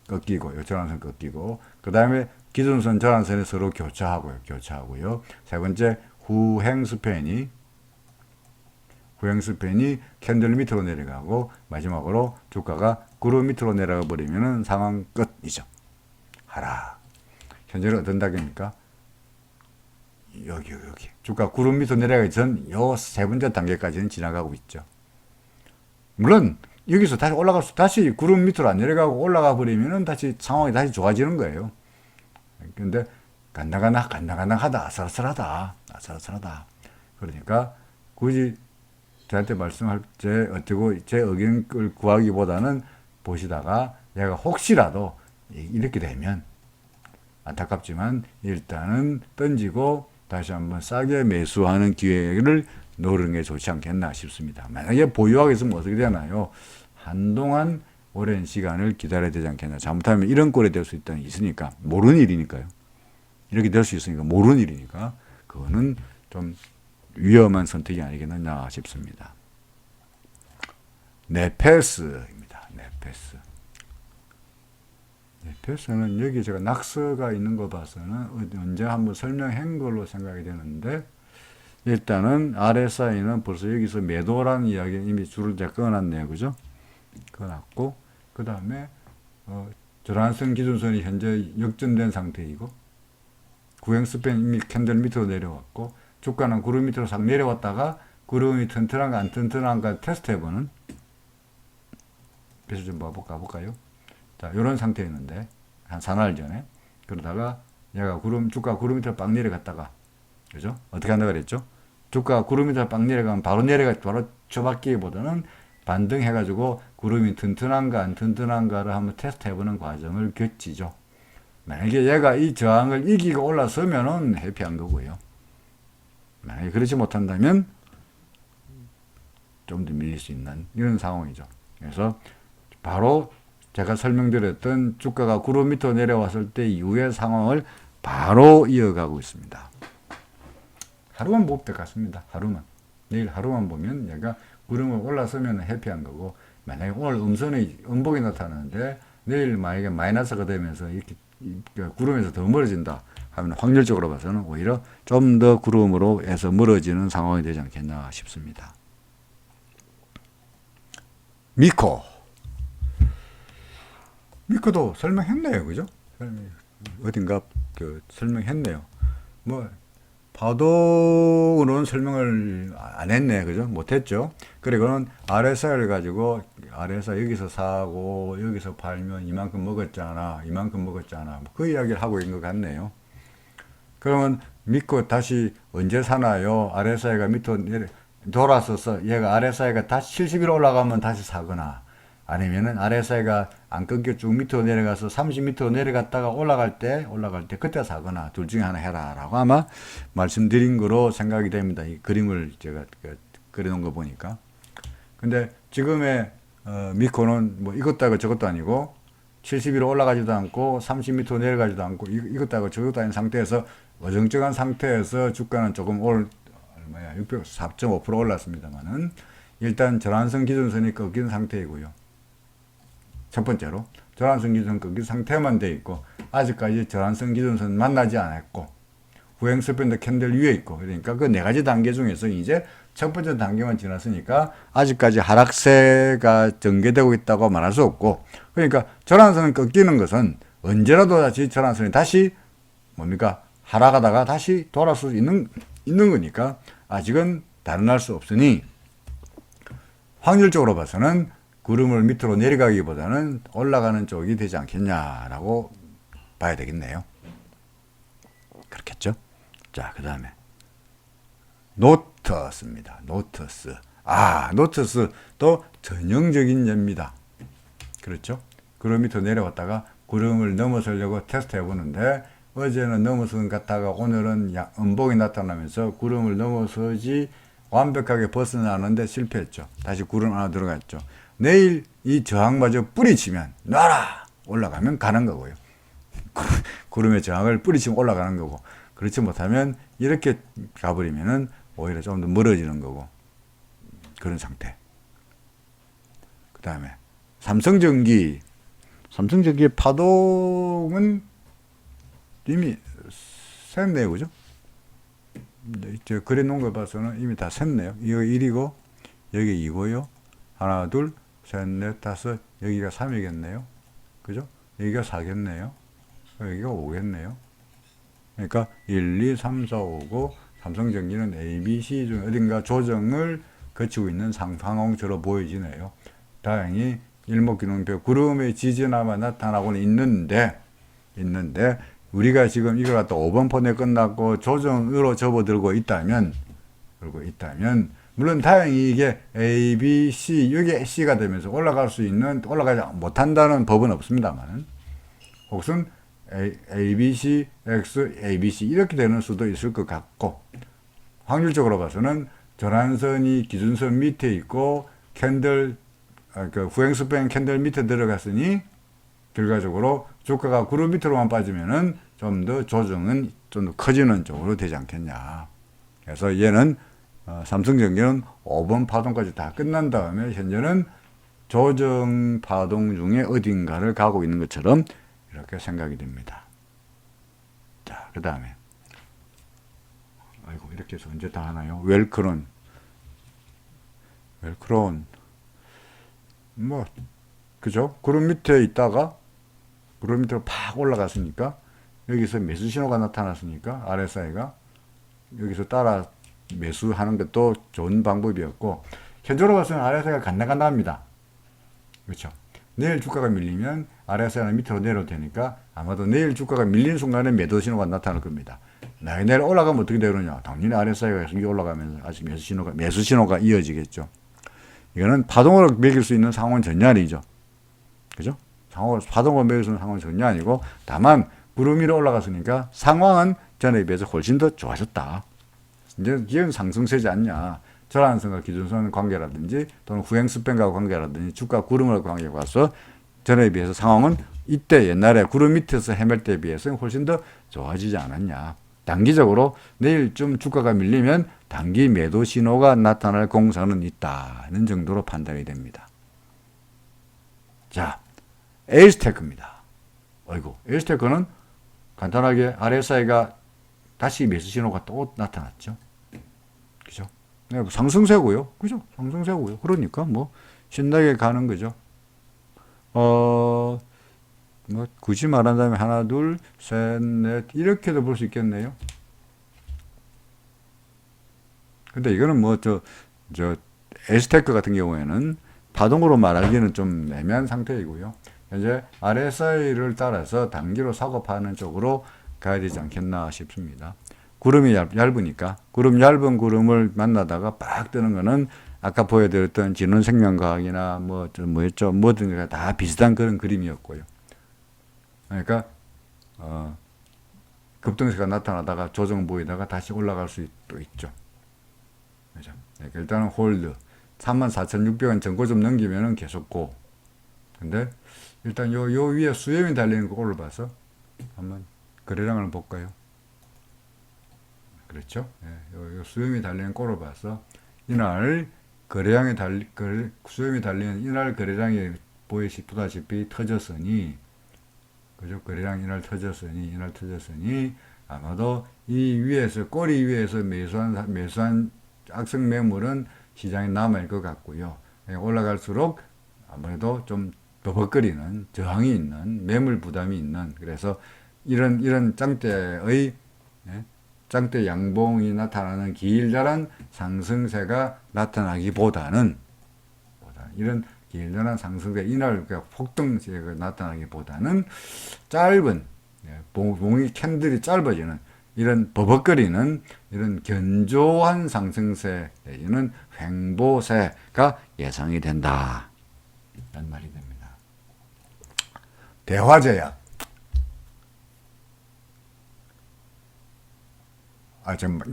Speaker 1: 꺾이고, 전환선 꺾이고, 그 다음에 기준선 전환선이 서로 교차하고요. 세 번째, 후행스팬이 캔들 밑으로 내려가고 마지막으로 주가가 구름 밑으로 내려가 버리면 상황 끝이죠. 하락. 현재는 어떤 단계입니까? 여기. 주가 구름 밑으로 내려가기 전 요 세 번째 단계까지는 지나가고 있죠. 물론 여기서 다시 구름 밑으로 안 내려가고 올라가 버리면 상황이 다시 좋아지는 거예요. 근데 간당간당하다. 아슬아슬하다. 그러니까 굳이 저한테 말씀할 때 어쩌고 제 의견을 구하기보다는 보시다가 얘가 혹시라도 이렇게 되면 안타깝지만 일단은 던지고 다시 한번 싸게 매수하는 기회를 노리는 게 좋지 않겠나 싶습니다. 만약에 보유하고 있으면 어떻게 되나요? 한동안 오랜 시간을 기다려야 되지 않겠나. 잘못하면 이런 꼴이 될 수 있으니까 모르는 일이니까요. 이렇게 될 수 있으니까 모르는 일이니까 그거는 좀 위험한 선택이 아니겠느냐 싶습니다. 네페스입니다. 네페스는 여기 제가 낙서가 있는 거 봐서는 언제 한번 설명한 걸로 생각이 되는데 일단은 RSI는 벌써 여기서 매도라는 이야기 이미 줄을 제가 끊어놨네요. 그죠? 끊어놨고 그 다음에 전환선 기준선이 현재 역전된 상태이고 구행스팬 이미 캔들 밑으로 내려왔고 주가는 구름 밑으로 싹 내려왔다가 구름이 튼튼한가 안 튼튼한가 테스트 해보는, 빛을 좀 볼까요? 자, 이런 상태였는데 한 4날 전에, 그러다가 얘가 주가 구름 밑으로 빵 내려갔다가, 그죠? 어떻게 한다 그랬죠? 주가 구름 밑으로 빵 내려가면 바로 쳐박기보다는 반등해가지고 구름이 튼튼한가 안 튼튼한가를 한번 테스트 해보는 과정을 겪지죠. 만약에 얘가 이 저항을 이기고 올라서면은 해피한 거고요. 만약에 그렇지 못한다면 좀 더 밀릴 수 있는 이런 상황이죠. 그래서 바로 제가 설명드렸던 주가가 구름 밑으로 내려왔을 때 이후의 상황을 바로 이어가고 있습니다. 하루만 볼 것 같습니다. 하루만. 내일 하루만 보면 얘가 구름을 올라서면 해피한 거고, 만약에 오늘 음복이 나타나는데 내일 만약에 마이너스가 되면서 이렇게 구름에서 더 멀어진다 하면 확률적으로 봐서는 오히려 좀 더 구름으로 해서 멀어지는 상황이 되지 않겠나 싶습니다. 미코도 설명했네요. 그죠? 어딘가 설명했네요. 뭐 파동으로는 설명을 안 했네. 그죠? 못했죠. 그리고는 RSI를 가지고, RSI 여기서 사고, 여기서 팔면 이만큼 먹었잖아. 그 이야기를 하고 있는 것 같네요. 그러면 믿고 다시 언제 사나요? RSI가 밑으로 돌아서서 얘가 RSI가 다시 70일 올라가면 다시 사거나, 아니면은 RSI가 안 끊겨 쭉 밑으로 내려가서 30m로 내려갔다가 올라갈 때 그때 사거나, 둘 중에 하나 해라라고 아마 말씀드린 거로 생각이 됩니다. 이 그림을 제가 그려놓은 거 보니까. 근데 지금의 미코는 뭐 이것도 아니고 저것도 아니고 70일 올라가지도 않고 30m 내려가지도 않고 이것도 아니고 저것도 아닌 상태에서 어정쩡한 상태에서 주가는 조금 4.5% 올랐습니다만은 일단 전환선 기준선이 꺾인 상태이고요. 첫 번째로 전환선 기준선 꺾인 상태만 돼 있고, 아직까지 전환선 기준선 만나지 않았고, 후행 스밴드 캔들 위에 있고, 그러니까 그 네 가지 단계 중에서 이제 첫 번째 단계만 지났으니까 아직까지 하락세가 전개되고 있다고 말할 수 없고, 그러니까 전환선을 꺾이는 것은 언제라도 다시 전환선이 다시 하락하다가 다시 돌아올 수 있는 거니까 아직은 단언할 수 없으니, 확률적으로 봐서는 구름을 밑으로 내려가기보다는 올라가는 쪽이 되지 않겠냐라고 봐야 되겠네요. 그렇겠죠? 자, 그 다음에 노트스입니다. 노트스도 전형적인 예입니다. 그렇죠? 구름 밑으로 내려왔다가 구름을 넘어서려고 테스트 해보는데, 어제는 넘어선 갔다가 오늘은 음복이 나타나면서 구름을 넘어서지 완벽하게 벗어나는데 실패했죠. 다시 구름 하나 들어갔죠. 내일 이 저항마저 뿌리치면 놔라! 올라가면 가는 거고요. 구름의 저항을 뿌리치면 올라가는 거고, 그렇지 못하면 이렇게 가버리면은 오히려 좀 더 멀어지는 거고, 그런 상태. 그 다음에 삼성전기의 파동은 이미 샜네요. 그죠? 저 그래 놓은 거 봐서는 이미 다 샜네요. 이거 1이고 여기 2고요. 하나, 둘, 셋, 넷, 다섯. 여기가 3이겠네요. 그죠? 여기가 4겠네요. 여기가 5겠네요. 그러니까 1, 2, 3, 4, 5고, 삼성전기는 A, B, C 중 어딘가 조정을 거치고 있는 상황처럼 보여지네요. 다행히 일목균형표 구름의 지진화만 나타나고는 있는데 우리가 지금 이걸 갖다 5번 폰에 끝났고 조정으로 접어들고 있다면, 물론 다행히 이게 A, B, C, 이게 C가 되면서 올라가지 못한다는 법은 없습니다만, 혹은 A, B, C, X, A, B, C 이렇게 되는 수도 있을 것 같고, 확률적으로 봐서는 전환선이 기준선 밑에 있고 후행 스팬 캔들 밑에 들어갔으니 결과적으로 주가가 구름 밑으로만 빠지면은 좀 더 조정은 좀 더 커지는 쪽으로 되지 않겠냐. 그래서 얘는 삼성전기는 5번 파동까지 다 끝난 다음에 현재는 조정 파동 중에 어딘가를 가고 있는 것처럼 이렇게 생각이 됩니다. 자, 그 다음에 이렇게 해서 언제 다 하나요? 웰크론 그죠? 구름 밑에 있다가 구름 밑으로 팍 올라갔으니까 여기서 매수 신호가 나타났으니까 RSI가 여기서 따라 매수하는 것도 좋은 방법이었고, 현재로 봐서는 RSI가 간당간당합니다. 그렇죠. 내일 주가가 밀리면 RSI는 밑으로 내려올 테니까 아마도 내일 주가가 밀린 순간에 매도 신호가 나타날 겁니다. 내일 올라가면 어떻게 되느냐? 당연히 RSI가 계속 올라가면서 아직 매수 신호가 이어지겠죠. 이거는 파동으로 매길 수 있는 상황은 전혀 아니죠. 그죠? 파동으로 매길 수 있는 상황은 전혀 아니고, 다만 구름 위로 올라갔으니까 상황은 전에 비해서 훨씬 더 좋아졌다. 이제 이건 상승세지 않냐. 저항선과 기준선 관계라든지 또는 후행 스팬과 관계라든지 주가 구름과 관계가 와서 전에 비해서 상황은 이때 옛날에 구름 밑에서 헤맬 때에 비해서는 훨씬 더 좋아지지 않았냐. 단기적으로 내일쯤 주가가 밀리면 단기 매도 신호가 나타날 공산은 있다는 정도로 판단이 됩니다. 자, 에이스테크입니다. 어이구, 에이스테크는 간단하게 RSI가 다시 매수 신호가 또 나타났죠. 그죠? 네, 상승세고요. 그죠? 상승세고요. 그러니까 뭐 신나게 가는 거죠. 뭐 굳이 말한다면 하나, 둘, 셋, 넷 이렇게도 볼 수 있겠네요. 근데 이거는 뭐 에스테크 같은 경우에는 파동으로 말하기는 좀 애매한 상태이고요. 현재 RSI를 따라서 단기로 사고 파는 쪽으로 가야 되지 않겠나 싶습니다. 구름이 얇으니까 얇은 구름을 만나다가 빡 뜨는 거는 아까 보여드렸던 진원생명과학이나 뭐였죠, 뭐든 다 비슷한 그런 그림이었고요. 그러니까 급등세가 나타나다가 조정 보이다가 다시 올라갈 수도 있죠. 그죠? 그러니까 일단은 홀드 34,600원 전고점 넘기면은 계속 고. 근데 일단 요 위에 수렴이 달리는 거 올라봐서 한번 거래량을 볼까요? 그렇죠? 예, 요 수렴이 달리는 꼴을 봐서 이날 수렴이 달리는 이날 거래량이 보다시피 터졌으니, 그죠? 거래량 이날 터졌으니 아마도 이 위에서 꼬리 위에서 매수한 악성 매물은 시장에 남아있을 것 같고요. 올라갈수록 아무래도 좀 버벅거리는 저항이 있는 매물 부담이 있는, 그래서 이런 짱대의 짱대 양봉이 나타나는 길다란 상승세가 나타나기보다는 이런 길다란 상승세 이날 폭등세가 나타나기보다는 짧은 봉이 캔들이 짧아지는 이런 버벅거리는 이런 견조한 상승세 내지는 횡보세가 예상이 된다. 라는 말이 됩니다. 대화제약.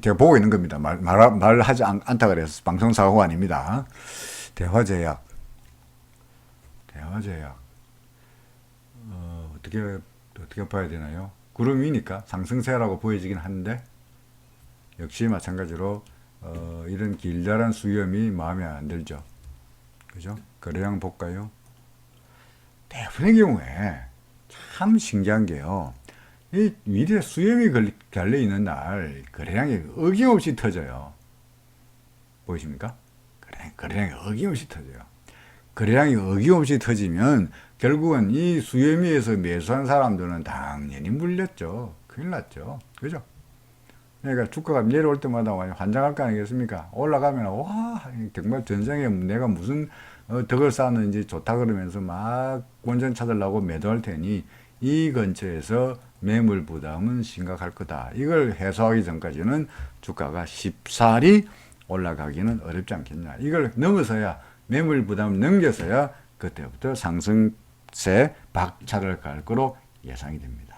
Speaker 1: 제가 보고 있는 겁니다. 말하지 않다 그래서 방송사고가 아닙니다. 대화제약. 어떻게 봐야 되나요? 구름 위니까 상승세라고 보여지긴 하는데, 역시 마찬가지로 이런 길다란 수렴이 마음에 안 들죠. 그죠? 거래량 볼까요? 대부분의 경우에 참 신기한 게요. 이 위에 수렴이 달려있는 날 거래량이 어김없이 터져요. 보이십니까? 거래량이 어김없이 터져요. 거래량이 어김없이 터지면 결국은 이 수렴위에서 매수한 사람들은 당연히 물렸죠. 큰일 났죠. 그죠? 그러니까 주가가 내려올 때마다 환장할 거 아니겠습니까? 올라가면 와 정말 전생에 내가 무슨 덕을 쌓았는지 좋다 그러면서 막 원전 찾으려고 매도할 테니 이 근처에서 매물 부담은 심각할 거다. 이걸 해소하기 전까지는 주가가 쉽사리 올라가기는 어렵지 않겠냐. 이걸 넘어서야, 매물 부담을 넘겨서야 그때부터 상승세 박차를 갈 거로 예상이 됩니다.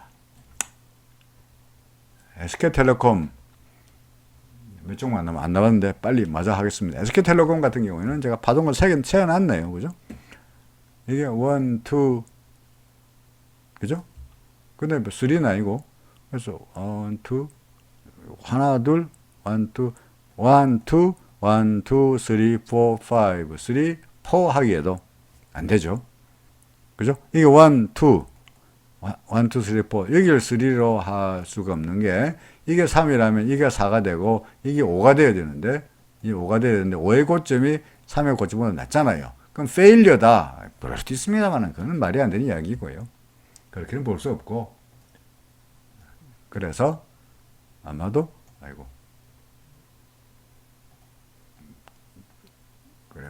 Speaker 1: SK텔레콤 몇 종만 안 나왔는데 빨리 마저 하겠습니다. SK텔레콤 같은 경우에는 제가 파동을 세워놨네요. 그죠? 이게 1, 2 그죠? 근데 3는 아니고, 그래서 1, 2 하나 둘 1, 2 1, 2 1, 2 3, 4, 5 3, 4 하기에도 안 되죠. 그죠? 이게 1, 2 1, 2, 3, 4 여기를 3로 할 수가 없는 게, 이게 3이라면 이게 4가 되고 이게 5가 돼야 되는데, 이 5가 돼야 되는데 5의 고점이 3의 고점보다 낮잖아요. 그럼 페일리어다 그럴 수도 있습니다만 그건 말이 안 되는 이야기고요. 그렇게는 볼 수 없고, 그래서 아마도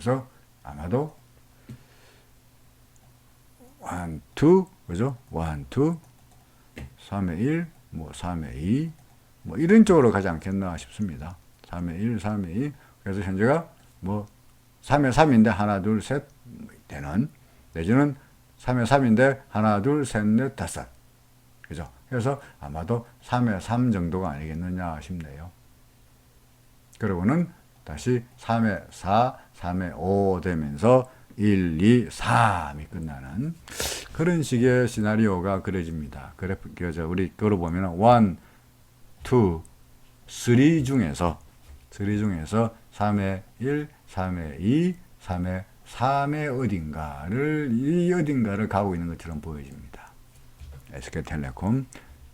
Speaker 1: 그래서 아마도 1, 2, 그죠? 1, 2, 3의 1, 뭐 3의 2, 뭐 이런 쪽으로 가지 않겠나 싶습니다. 3의 1, 3의 2. 그래서 현재가 뭐 3의 3인데 하나, 둘, 셋 되는, 내지는 3의 3인데 하나, 둘, 셋, 넷, 다섯. 그죠? 그래서 아마도 3의 3 정도가 아니겠느냐 싶네요. 그러고는 다시 3의 4, 3의 5 되면서 1, 2, 3이 끝나는 그런 식의 시나리오가 그려집니다. 그래서 우리 그걸 보면 1, 2, 3 중에서 3의 1, 3의 2, 3의 3의 어딘가를 가고 있는 것처럼 보여집니다. SK텔레콤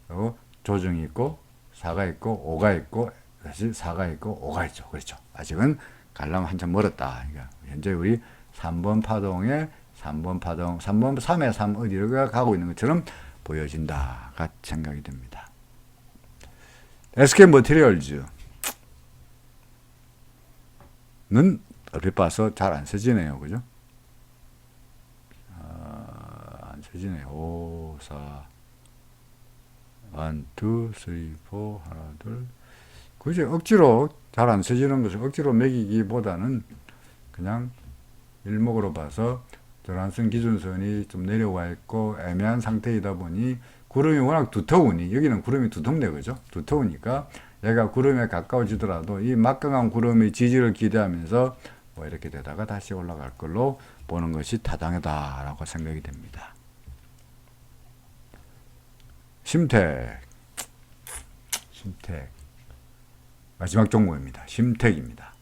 Speaker 1: 그리고 조정이 있고 4가 있고 5가 있고 다시 4가 있고 5가 있죠. 그렇죠. 아직은 가려면 한참 멀었다. 그러니까 현재 우리 3번 파동에 3의 3 어디로 가고 있는 것처럼 보여진다. 가 생각이 됩니다. SK 머티리얼즈는 얼핏 봐서 잘 안 써지네요. 그죠? 안 써지네요. 5, 4, 1, 2, 3, 4, 하나, 둘. 굳이 억지로 잘 안 써지는 것을 억지로 매기기보다는 그냥 일목으로 봐서 전환선 기준선이 좀 내려와 있고 애매한 상태이다 보니 구름이 워낙 두터우니 여기는 구름이 두텁네 그죠? 두터우니까 얘가 구름에 가까워지더라도 이 막강한 구름의 지지를 기대하면서 뭐 이렇게 되다가 다시 올라갈 걸로 보는 것이 타당하다라고 생각이 됩니다. 심택 마지막 종목입니다. 심택입니다.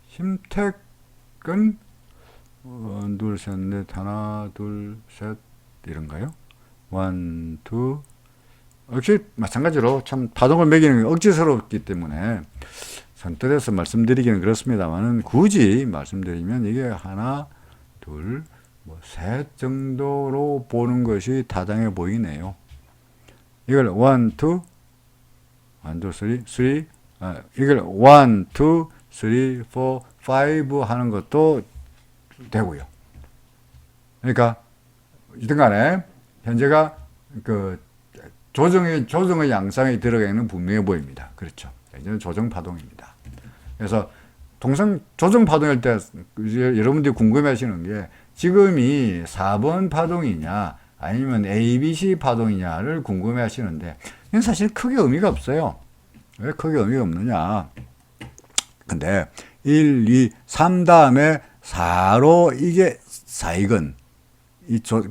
Speaker 1: 심택은 둘, 셋, 넷, 하나, 둘, 셋 이런가요? 1, 2 역시 마찬가지로 참 파동을 매기는 게 억지스럽기 때문에 선뜻해서 말씀드리기는 그렇습니다만은 굳이 말씀드리면 이게 하나, 둘, 뭐 셋 정도로 보는 것이 타당해 보이네요. 이걸 1, 2, 3, 이걸 1, 2, 3, 4, 5 하는 것도 되고요. 그러니까 이든 간에 현재가 그 조정의 양상에 들어가 있는 분명해 보입니다. 그렇죠. 이제는 조정 파동입니다. 그래서 통상 조정 파동일 때 여러분들이 궁금해 하시는 게 지금이 4번 파동이냐 아니면 ABC 파동이냐를 궁금해 하시는데 이건 사실 크게 의미가 없어요. 왜 크게 의미가 없느냐. 근데 1, 2, 3 다음에 4로 이게 4이건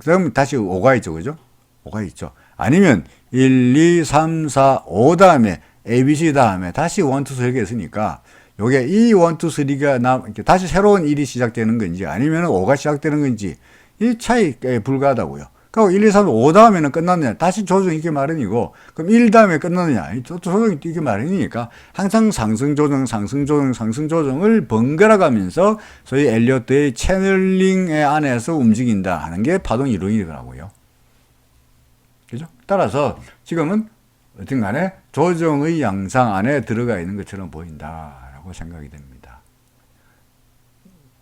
Speaker 1: 그럼 다시 5가 있죠. 그죠? 5가 있죠. 아니면 1, 2, 3, 4, 5 다음에 ABC 다음에 다시 1, 2, 3가 있으니까 요게 이 1, 2, 3가 다시 새로운 1이 시작되는 건지 아니면 5가 시작되는 건지 이 차이에 불과하다고요. 그리고 1, 2, 3, 5 다음에는 끝났느냐. 다시 조정이 이게 마련이고 그럼 1 다음에 끝났느냐. 조정이 이게 마련이니까 항상 상승 조정을 번갈아 가면서 소위 엘리어트의 채널링의 안에서 움직인다 하는 게 파동 이론이더라고요. 그죠? 따라서 지금은 어쨌든 간에 조정의 양상 안에 들어가 있는 것처럼 보인다라고 생각이 됩니다.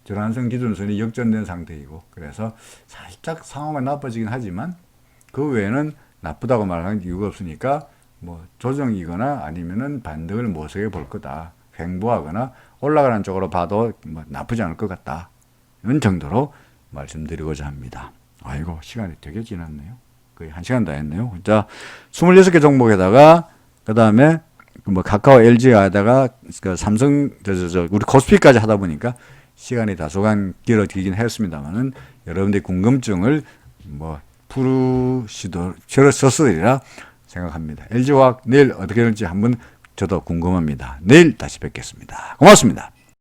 Speaker 1: 전환선 기준선이 역전된 상태이고 그래서 살짝 상황은 나빠지긴 하지만 그 외에는 나쁘다고 말하는 이유가 없으니까 뭐 조정이거나 아니면은 반등을 모색해 볼 거다. 횡보하거나 올라가는 쪽으로 봐도 뭐 나쁘지 않을 것 같다. 이런 정도로 말씀드리고자 합니다. 아이고 시간이 되게 지났네요. 거의 1시간 다 했네요. 자, 26개 종목에다가 그 다음에 뭐 카카오, LG에다가 그 삼성, 우리 코스피까지 하다 보니까 시간이 다소간 길어지긴 했습니다만은 여러분들의 궁금증을 뭐 풀으시리라 생각합니다. LG화학 내일 어떻게 될지 한번 저도 궁금합니다. 내일 다시 뵙겠습니다. 고맙습니다.